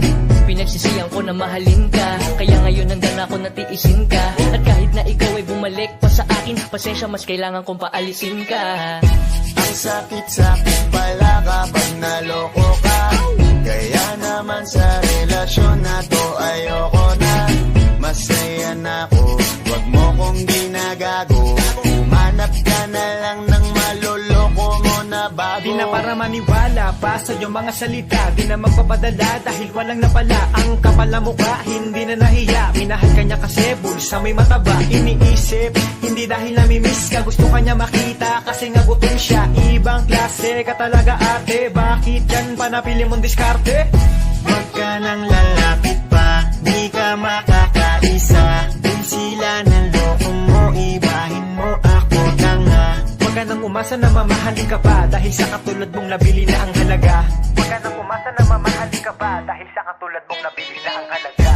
Pinagsisiyang ko na mahalin ka, kaya ngayon nandan ako natiisin ka. At kahit na ikaw ay bumalik pa sa akin, pasensya mas kailangan kong paalisin ka. Ang sakit-sakit pala kapag naloko ka, kaya naman sa relasyon na to ayoko na. Masaya na ako, wag mo kong ginagago. Umanap ka na lang ng maloloko mo na bago. Di na para maniwala pa sa iyong mga salita, di na magpapadala dahil walang napala. Ang kapal na mukha, hindi na nahiya. Minahal ka niya kasi bulsa may mataba. Iniisip, hindi dahil namimiss ka, gusto ka niya makita kasi nga gutom siya. Ibang klase ka talaga ate, bakit yan pa napili mong diskarte? Wag ka nang lalapit pa, di ka makakaisa. Kung sila ng loko mo, ibahin mo ako tanga. Huwag ka nang umasa na mamahalin ka pa, dahil sa katulad mong nabili na ang halaga. Huwag ka nang umasa na mamahalin ka pa, dahil sa katulad mong nabili na ang halaga.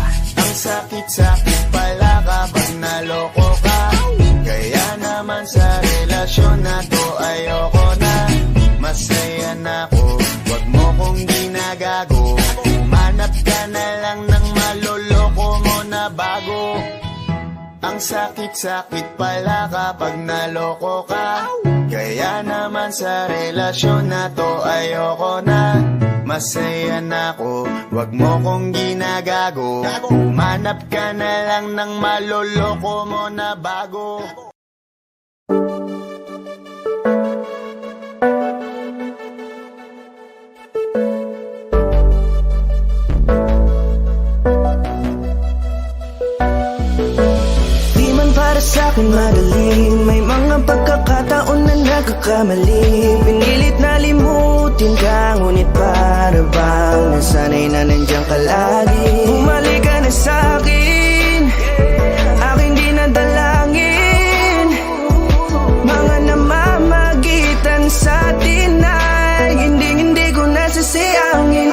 Ang sakit-sakit pala kapag naloko ka, kaya naman sa relasyon na to ayoko na. Masaya na ako, wag mo kong ginagago. Umanap ka na lang ng maloloko mo na bago. Ang sakit-sakit pala kapag naloko ka, kaya naman sa relasyon na to ayoko na. Masaya na ako, wag mo kong ginagago. Umanap ka na lang ng maloloko mo na bago. Di man para sa'kin magaling, may mga pagkakataon na nagkakamali. Pinilit na limutin ka, ngunit para bang nasanay na nandiyan ka lagi. Bumalik ka na sa'kin, aking di nadalangin. Mga namamagitan sa atin ay hindi ko nasasayangin.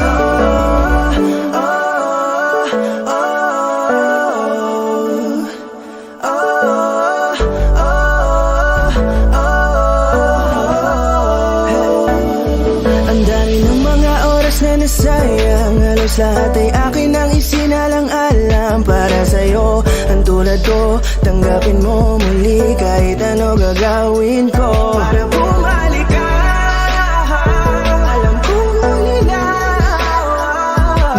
Sayang, halos lahat ay akin ang isinalang-alam para sa'yo. Ang tulad ko, tanggapin mo muli kahit ano gagawin ko para bumalik ka. Alam kong ulinaw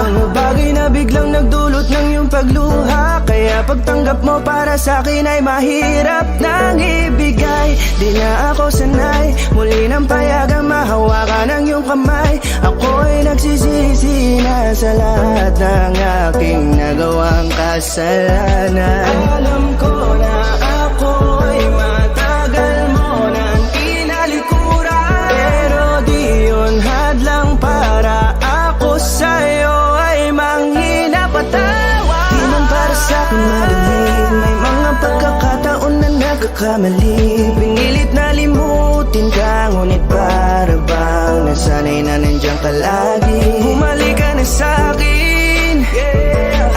mga bagay na biglang nagdulot ng iyong pagluha, kaya pagtanggap mo para sa'kin ay mahirap nang ibigay. Di na ako sanay, muli nang payagang mahawakan ang iyong kamay. Ako'y nagsisisi na sa lahat ng aking nagawang kasalanan. Alam ko na ako'y matagal mo nang tinalikuran, pero di yun hadlang para ako sa'yo ay manghina patawa. Di man para sa'kin magaling, may mga pagkakataon na nagkakamali. Pinilit na limutin ka, ngunit para bang nasanay na nandiyan ka lagi. Bumalik ka na sa'kin,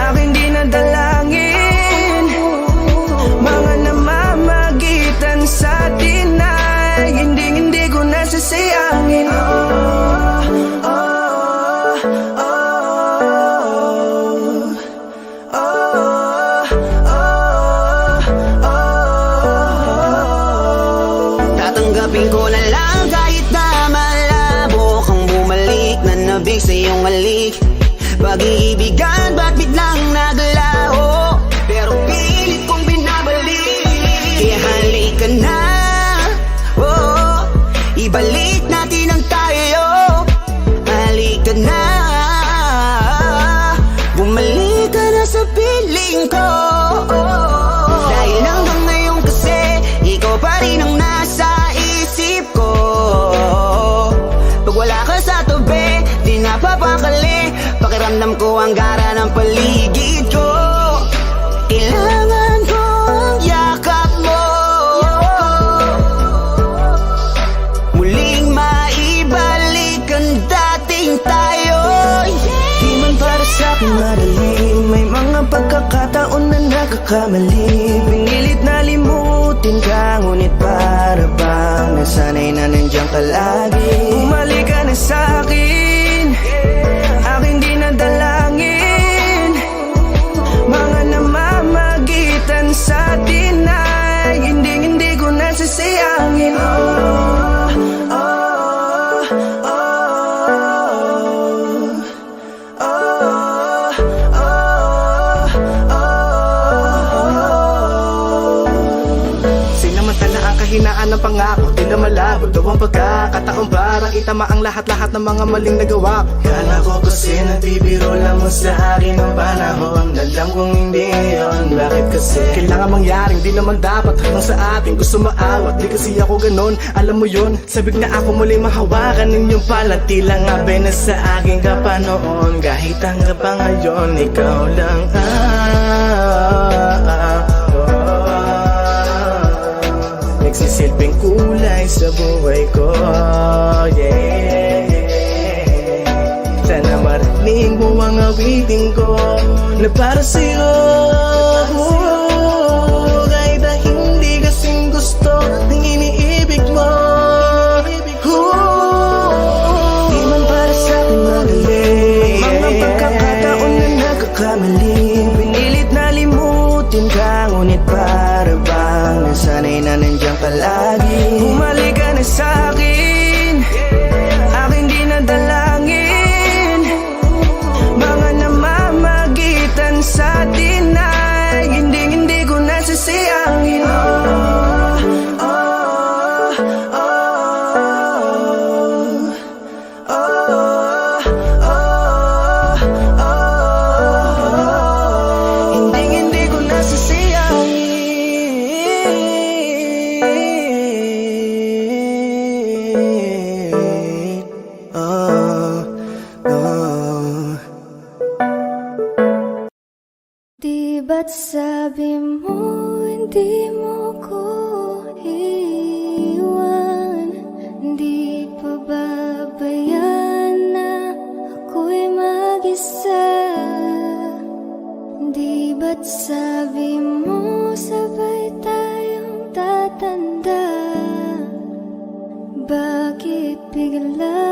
aking di nadalangin. Mga namamagitan sa atin ay hindi ko nasasayangin. Tatanggapin ko na lang kahit na Pag-iibigan ba't biglang naglaho? Pero pilit kong binabalik. Kaya halika na, oh, ibalik natin ang tayo. Halika na, bumalik ka na sa piling ko. Dahil hanggang ngayon kasi ikaw pa rin ang nasa isip ko. Pag wala ka sa tabi, di napapakali. Pakiramdam ko ang gara ng paligid ko. Kailangan ko ang yakap mo. Muling maibalik ang dating tayo. Di man para sa'kin madali, may mga pagkakataon na nagkakamali. Pinilit na limutin ka, ngunit para bang nasanay na nandiyan ka lagi. Bumalik ka na sa'kin, aking di nadalangin. Mga namamagitan sa atin ay hindi ko nasasayangin. Oh, oh, Sinamantala ang kahinaan ng pangako, di na malabo daw ang pagkakataon para itama ang lahat-lahat ng mga maling nagawa ko. Kala ko kasi nagbibiro lamang sa akin ang panahon. Alam kong hindi yun, bakit kasi kailangan mangyaring di naman dapat hanggang sa atin gusto maawat. Di kasi ako ganon, alam mo yun. Sabik na ako muli mahawakan ninyong pala. Tila nga na sa akin ka pa noon. Kahit hanggang pa ngayon, ikaw lang nagsisilbing kulay sa buhay ko, yeah. Sana marinig mo ang awitin ko na para sa'yo. Kahit na hindi kasing gusto ng iniibig mo. di man para sa'kin madali, mga pagkakataon na nagkakamali. Pinilit na limutin ka, ngunit para bang nasanay na nandiyan ka lagi. Bumalik ka na sa'kin, aking di nadalangin. Mga namamagitan sa atin ay hindi ko nasasayangin. Oh, oh, oh, oh, hindi ko nasasayangin. Oh, oh. Di ba't sabi mo hindi mo ko iwan? Di pa babayaan na ako'y mag-isa? Di ba't sabi mo sabay tayong tatanda? Bakit bigla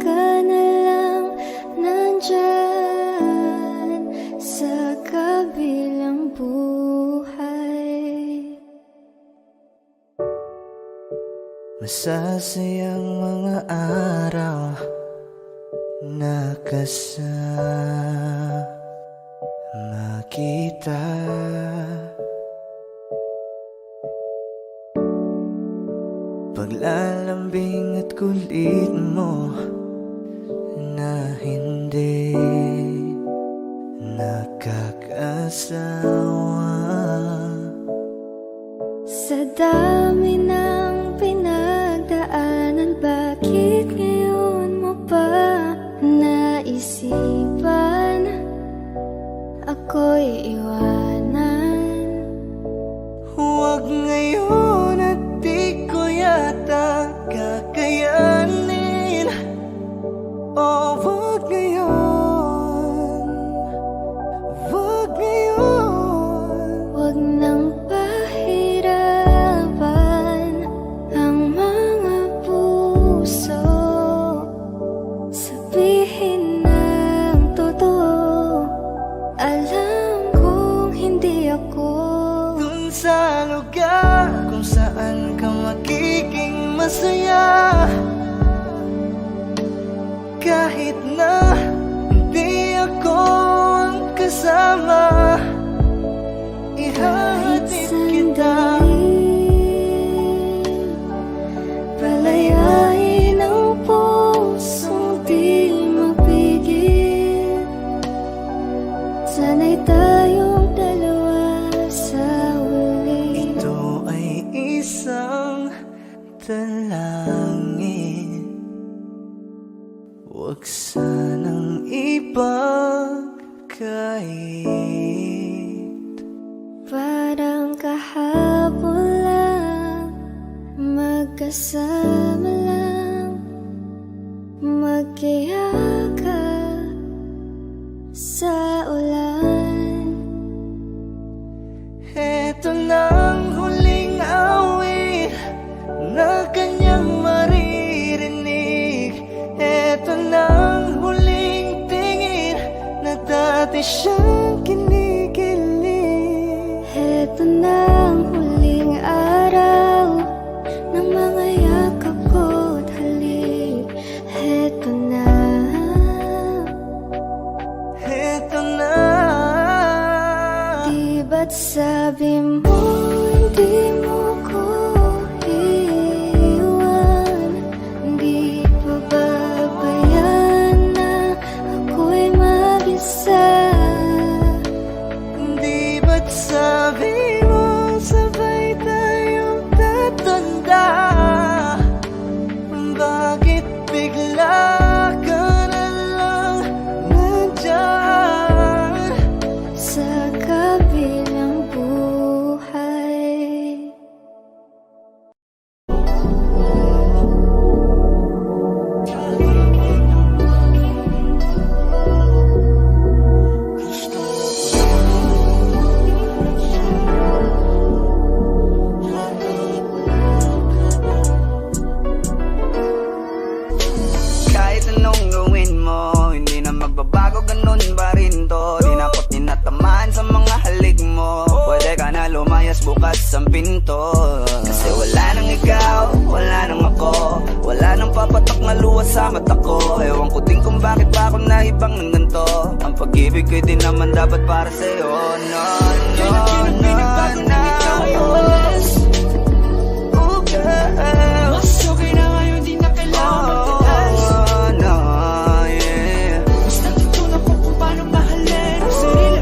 ka na lang nandyan sa kabilang buhay? Masasayang mga araw na kasama kita. Paglalambing at kulit mo na hindi nakakasawa. Sa dami ng pinagdaanan, bakit ngayon mo pa naisipan ako'y iwanan? Huwag ngayon at di ko yata kakayanin. Oh, huwag ngayon, huwag ngayon. Huwag nang pahirapan ang mga puso. Sabihin ng totoo, alam kong hindi ako Dun sa lugar kung saan ka magiging masaya. Kahit na hindi ako kasama, ihahatid kita. Palayain ang pusong di mapigil. Sana'y tayong dalawa sa huli. Ito ay isang dalangin, huwag sanang ipagkait. Parang kahapon lang, magkasama lang, magkiyakap sa ulan. Eto nang huling awit na kanyang maririnig. Eto nang huling tingin na dati siyang kinikilig. Heto na ang huling araw ng mga yakap ko't halik. Heto na. Eto na. Di ba't sabi mo hindi mo ko iwan? Di pa babayan na ako'y mag-isa? Di ba't sabi mo sabay tayong tatanda? Bakit bigla ka na lang nandyan Sa kabilang buhay. Kahit anong gawin mo, hindi na magbabago, ganun pa rin to. Di na ako tinatamaan sa mga halik mo. Pwede ka na lumayas, bukas ang pinto. Kasi wala nang ikaw, wala nang ako, wala nang papatok na luha sa mata ko. Ewan ko din kung bakit pa ako naibang ng ganito. Ang pag-ibig ko'y di naman dapat para sa'yo. No, no, no, no. Oh, girl. Mas okay na ngayon, di na kailangan magtaas. Oh, no, yeah. Mas natutunan ko kung paano mahalin ang sarili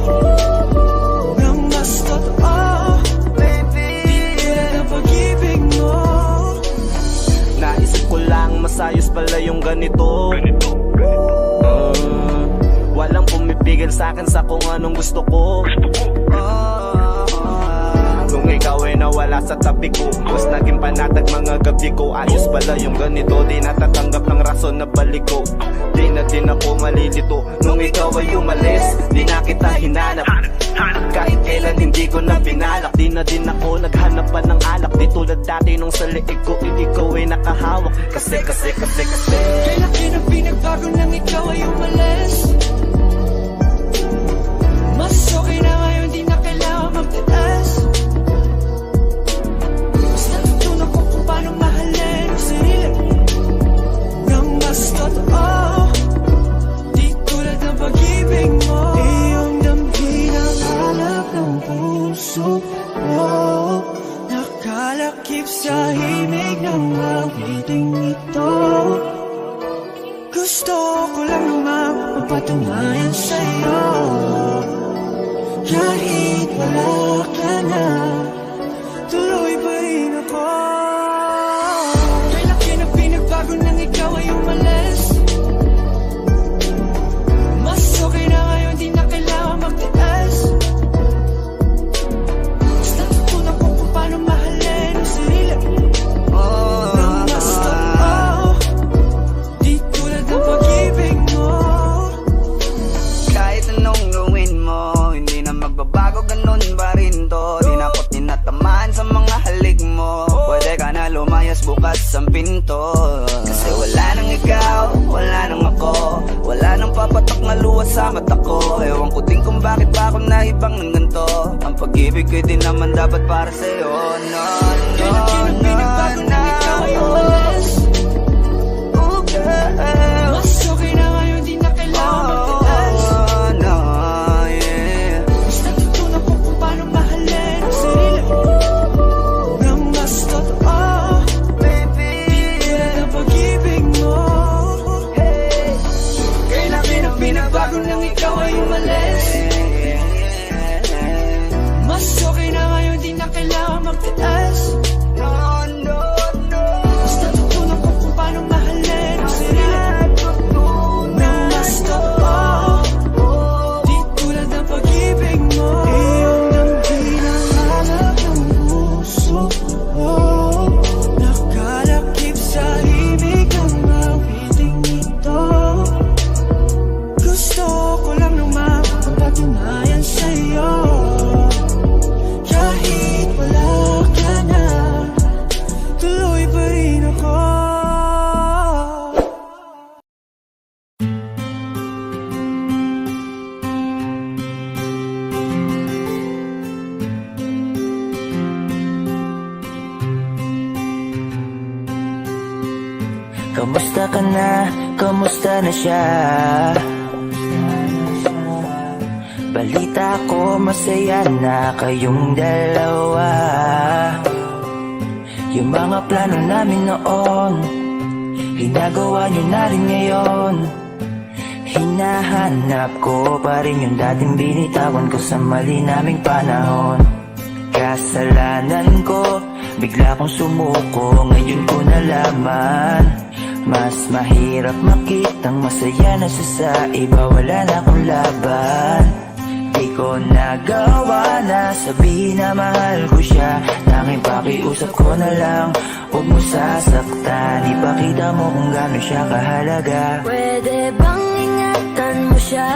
nang mas totoo. Baby, Tulad ng pag-ibig mo. Naisip ko lang masayos pala yung ganito. Walang pumipigil sa'kin sa kung anong gusto ko. Nung ikaw ay nawala sa tabi ko, mas naging panatag mga gabi ko. Ayos pala yung ganito, di natatanggap ng rason na balik ko. Di na din ako malilito. Nung ikaw ay umalis, di na kita hinanap. Kahit kailan hindi ko na binalak. Di na din ako naghanap pa ng alak. Di tulad dati nung sa liig ko, ikaw ay nakahawak. Kasi Kailan pinagbago nang ikaw ay umalis? Mas okay na ngayon, di na kailangan magtaas. Mas natutunan ko kung paano mahalin ang sarili nang mas totoo. Di tulad ng pag-ibig mo. Iyong damhin ang hanap ng puso mo. Nakalakip sa himig ng awiting ito. Gusto ko lang naman mapatunayan sa'yo. Kahit wala ka na, tuloy pa rin ako. Kailan pinagbago nang ikaw ay umalis? Mas okay na ngayon, di na kailangan magtaas. Mas natutunan ko kung paano mahalin ang sarili nang mas totoo. Di tulad ng pag-ibig mo. kahit anong gawin mo, hindi na magbabago, ganun pa rin to. Di na ako tinatamaan sa mga halik mo. Pwede ka na lumayas, bukas ang pinto. Kasi wala nang ikaw, wala nang ako, wala nang papatok na luha sa mata ko. Ewan ko din kung bakit pa ako naibang ng ganito. Ang pag-ibig ko'y di naman dapat para sa'yo. No, no, Kailan pinagbago nang ikaw ay umalis? Oh, girl. Mas okay na ngayon, di na kailangan magtaas. Oh, no, yeah. Kamusta ka na? Kamusta na siya? Balita ko masaya na kayong dalawa. Yung mga plano namin noon, ginagawa nyo na rin ngayon. Hinahanap ko pa rin yung dating binitawan ko sa mali naming panahon. Kasalanan ko, bigla kong sumuko, ngayon ko nalaman. Mas mahirap makitang masaya na siya sa iba, wala na akong laban. Di ko nagawa na sabihin na mahal ko siya. Tanging pakiusap ko na lang, huwag mo sasaktan. Ipakita mo kung gaano siya kahalaga. Pwede bang ingatan mo siya?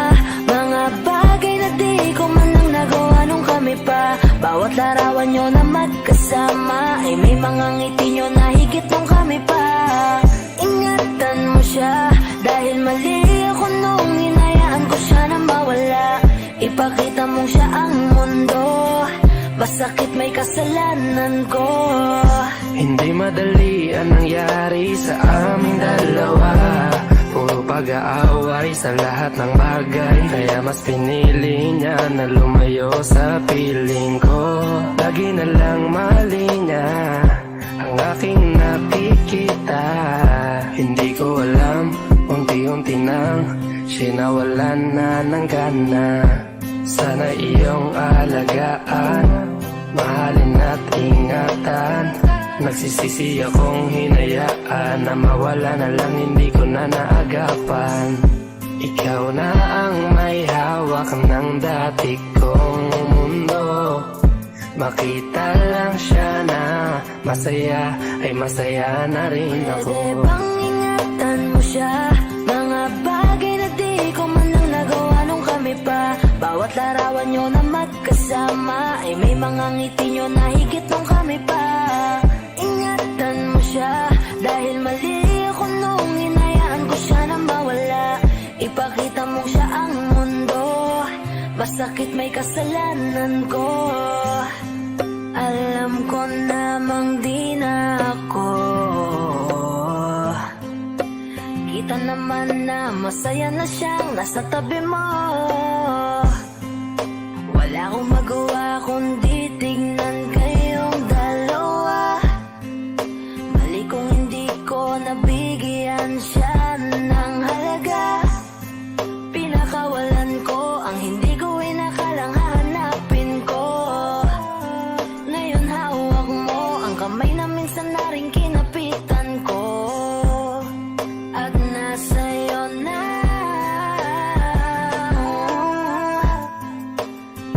Mga bagay na di ko man lang nagawa nung kami pa. Bawat larawan nyo na magkasama ay may mga ngiti nyo na higit nung kami pa. Ingatan mo siya dahil mali ako nung hinayaan ko siya na mawala. Ipakita mong siya ang mundo, masakit may kasalanan ko. Hindi madali ang nangyari sa aming dalawa. Puro pag-aaway sa lahat ng bagay, kaya mas pinili niya na lumayo sa piling ko. Lagi na lang mali niya ang aking nakikita. Hindi ko alam, unti-unti nang sinawalan na ng gana. Sana iyong alagaan, mahalin at ingatan. Nagsisisi akong hinayaan na mawala na lang, hindi ko na naagapan. Ikaw na ang may hawak ng dati kong mundo. Makita lang siya na masaya, ay masaya na rin ako. Pwede bang ingatan mo siya? Mga bagay na di ko man lang nagawa nung kami pa. Bawat larawan nyo na magkasama ay may mga ngiti nyo na higit nung kami pa. Ingatan mo siya dahil mali ako nung hinayaan ko siya na mawala. Ipakita mo siya ang mundo, masakit may kasalanan ko. Alam ko namang di na ako. Kita naman na masaya na siyang nasa tabi mo. Wala akong magawa kundi tignan kayong dalawa. Mali kung hindi ko nabigyan siya ng halaga. Pinakawalan ko ang hindi ko inakalang hahanapin ko. Ngayon hawak mo ang kamay na minsan na rin kinapitan ko. At nasa'yo na.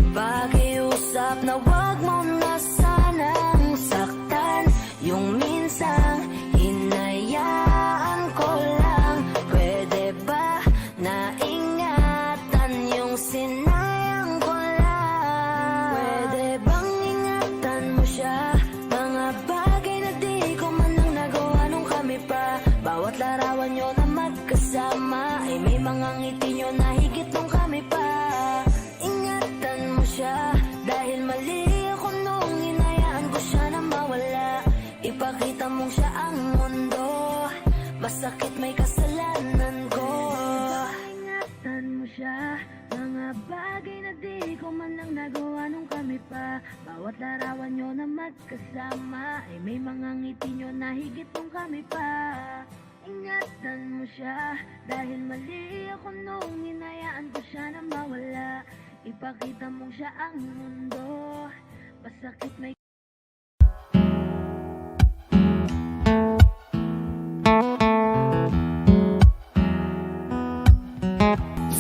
Pakiusap na wag mo na sanang saktan. Yung minsang hinayaan ko lang. Pwede ba na ingatan yung sinayang ko lang? Pwede bang ingatan mo siya? Mga bagay na di ko man lang nagawa nung kami pa. Bawat larawan nyo na magkasama ay may mga ngiti nyo na higit nung kami pa. Ingatan mo siya dahil mali ako nung hinayaan ko siya na mawala. Ipakita mong siya ang mundo, masakit may kasalanan ko. Ingatan mo siya, mga bagay na di ko man lang nagawa nung kami pa. Bawat larawan nyo na magkasama ay may mga ngiti nyo na higit nung kami pa. Ingatan mo siya dahil mali ako nung hinayaan ko siya na mawala. Ipakita mong siya ang mundo, masakit may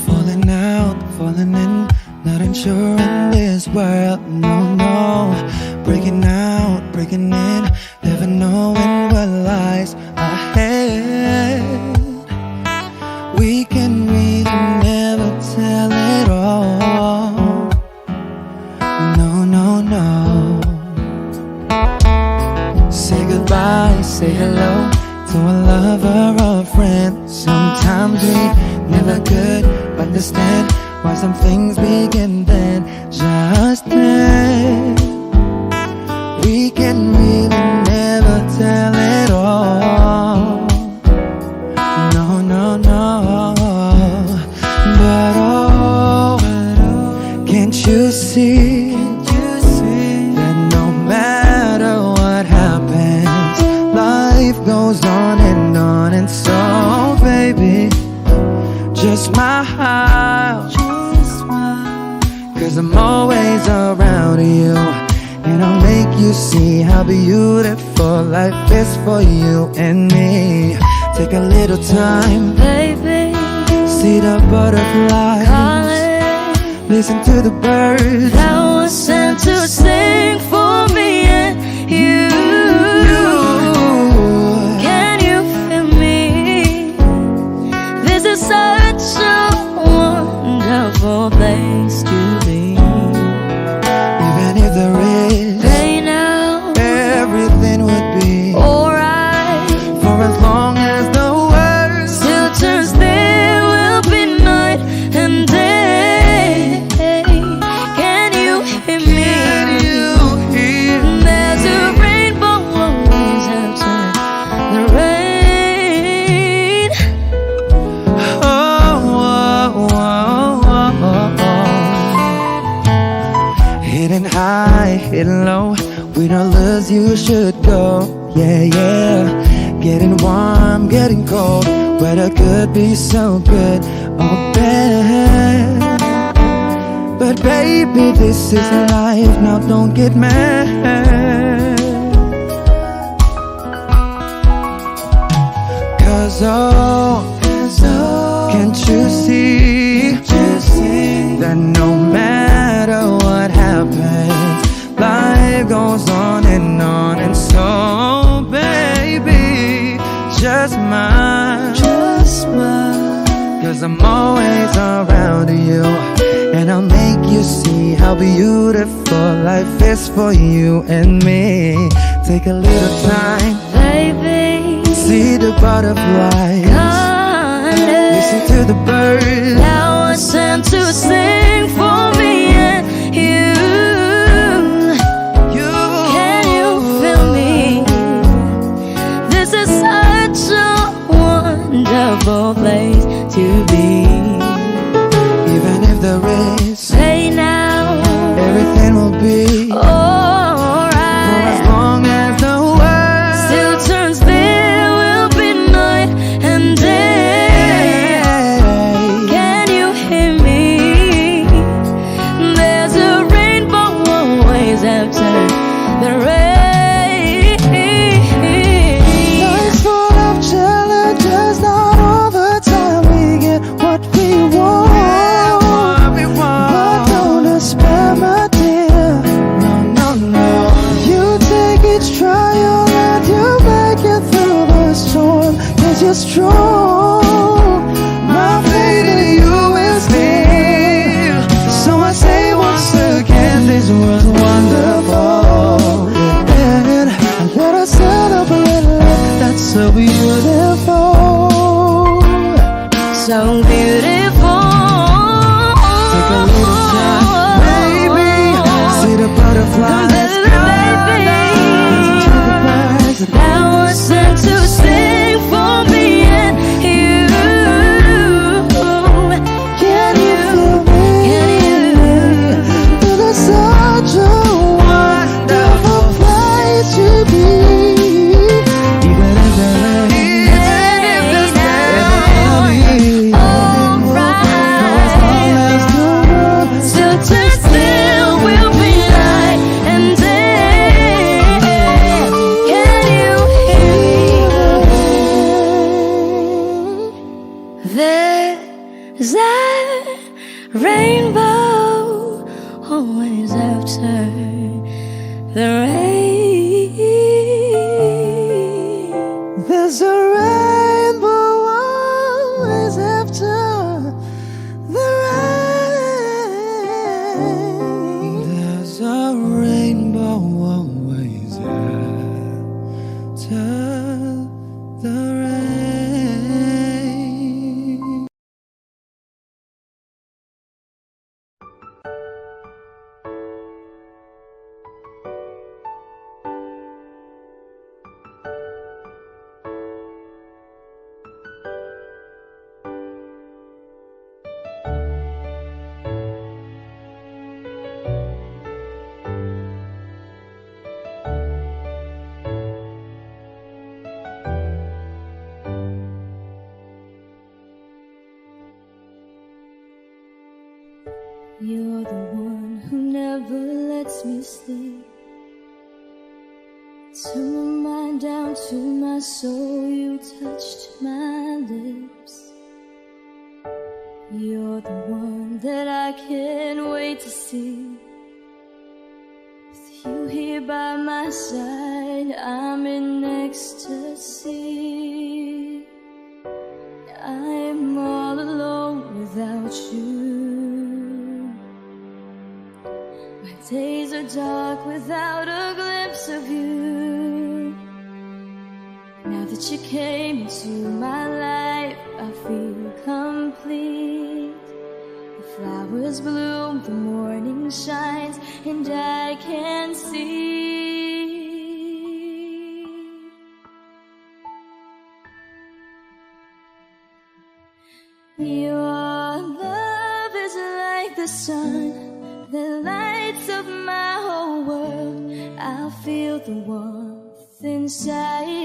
Falling out, falling in, not unsure in this world, no, no. Breaking out, breaking in, never knowing what lies ahead. We can really never tell it all. No, no, no. Say goodbye, say hello to a lover or a friend. Sometimes we never could understand why some things begin then, just then. We can really never tell it all. always around you, and I'll make you see how beautiful life is for you and me. Take a little time, Baby, see the butterflies, calling. listen to the birds That was sent to sing for me and you. Can you feel me? This is such a wonderful place to be. Even if there is Right now, everything would be alright. for as long as the world Still turns, there will be night and day. Can you hear me? you hear. There's a rainbow always after the rain. Hidden high, hidden low, with all lures you should go. Yeah, yeah. Getting warm, getting cold, weather could be so good or bad. But baby, this is life, now don't get mad. Cause can't you see that no matter what happens, life goes on, and so baby, just smile, cause I'm always around you, and I'll make you see how beautiful life is for you and me. Take a little time, Baby, see the butterflies, listen to the birds. that was sent to sing for me and you. Can you feel me? This is such a wonderful place to be. Even if there is, Hey now, everything will be for alright. as long as the world Still turns, there will be night and day. Can you hear me? There's a rainbow always after the rain. Life's full of challenges, not all the time we get what we want. But don't despair, my dear. No, no, no. You take each trial and you make it through the storm, cause you're strong. My faith in you is near. So I say once again, this was wonderful. And let us celebrate love that's so beautiful. So beautiful. Take a little time, baby. See the butterflies, listen to the birds. That was sent to sing for me and you. Can you feel me? It is such a wonderful place to be. Even if there is Still turns, there will be night and day. Can you hear me? There's a rainbow always after the rain. There's a rainbow always after the rain. There's a rainbow always after the rain. makes me sleep. To my mind, down to my soul, you touched my lips. You're the one that I can't wait to see. With you here by my side, I'm in ecstasy. I'm all alone without you. My days are dark without a glimpse of you. Now that you came into my life, I feel complete. The flowers bloom, the morning shines, and I can see. Your love is like the sun that lights up my whole world. I feel the warmth inside.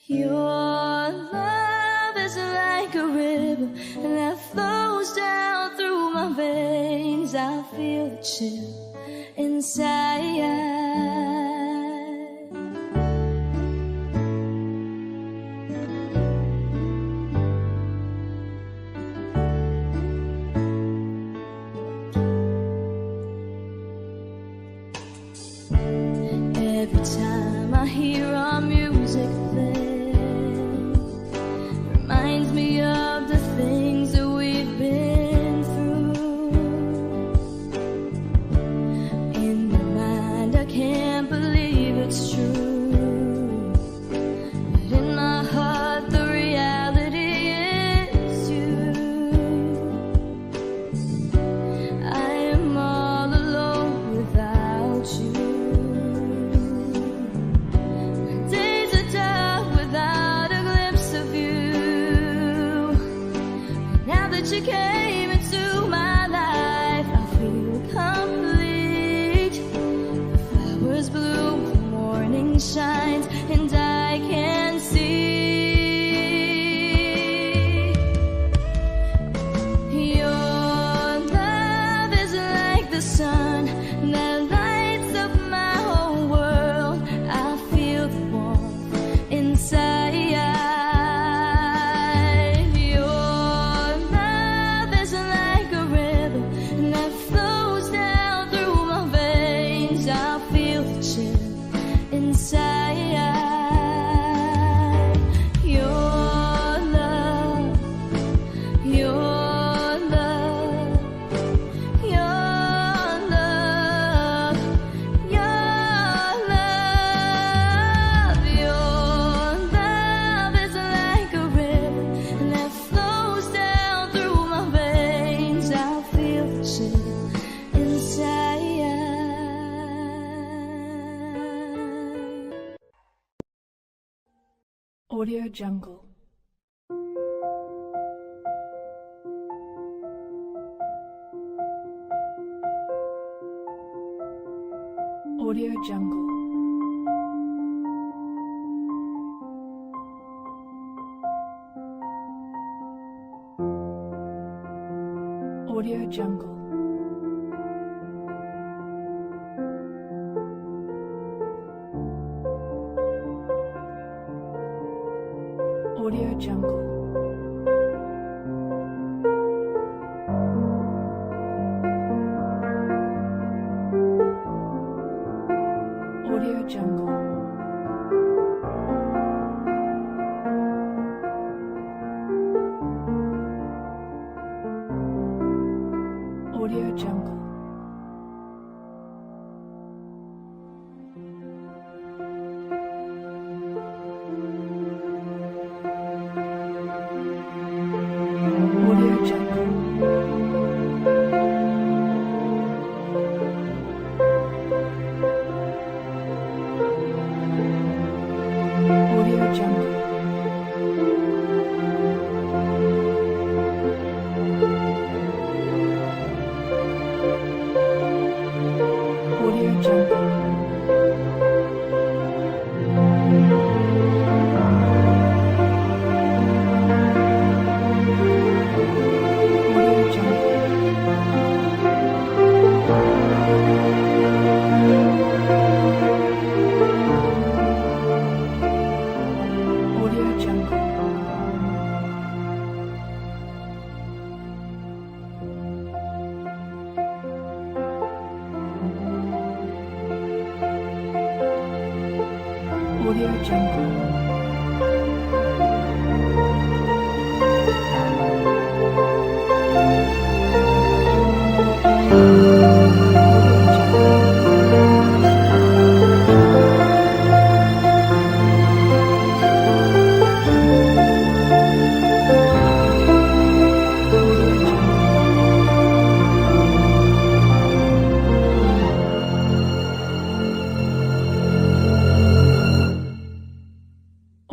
Your love is like a river that flows down through my veins. I feel the chill inside. Every time I hear our music play, reminds me of the things that we've been through. In my mind, I can't believe it's true, but in my heart, the reality is you. I am all alone without you. You came into my life, I feel complete. The flowers bloom, the morning shines, and I can see. Your love is like the sun that lights up my whole world. I feel the warmth inside. Audio Jungle. Audio Jungle. Audio Jungle. Audio Jungle. Audio Jungle. Audio Jungle. Audio Jungle. Audio Jungle. Audio Jungle. Audio Jungle.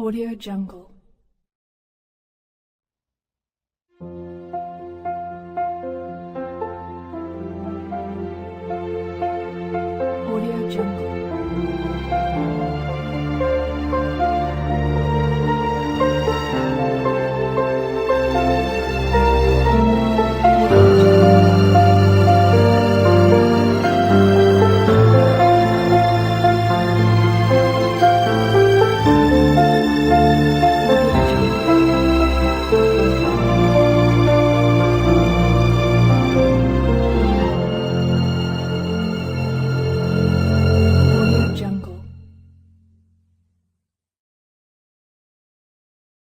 Audio Jungle.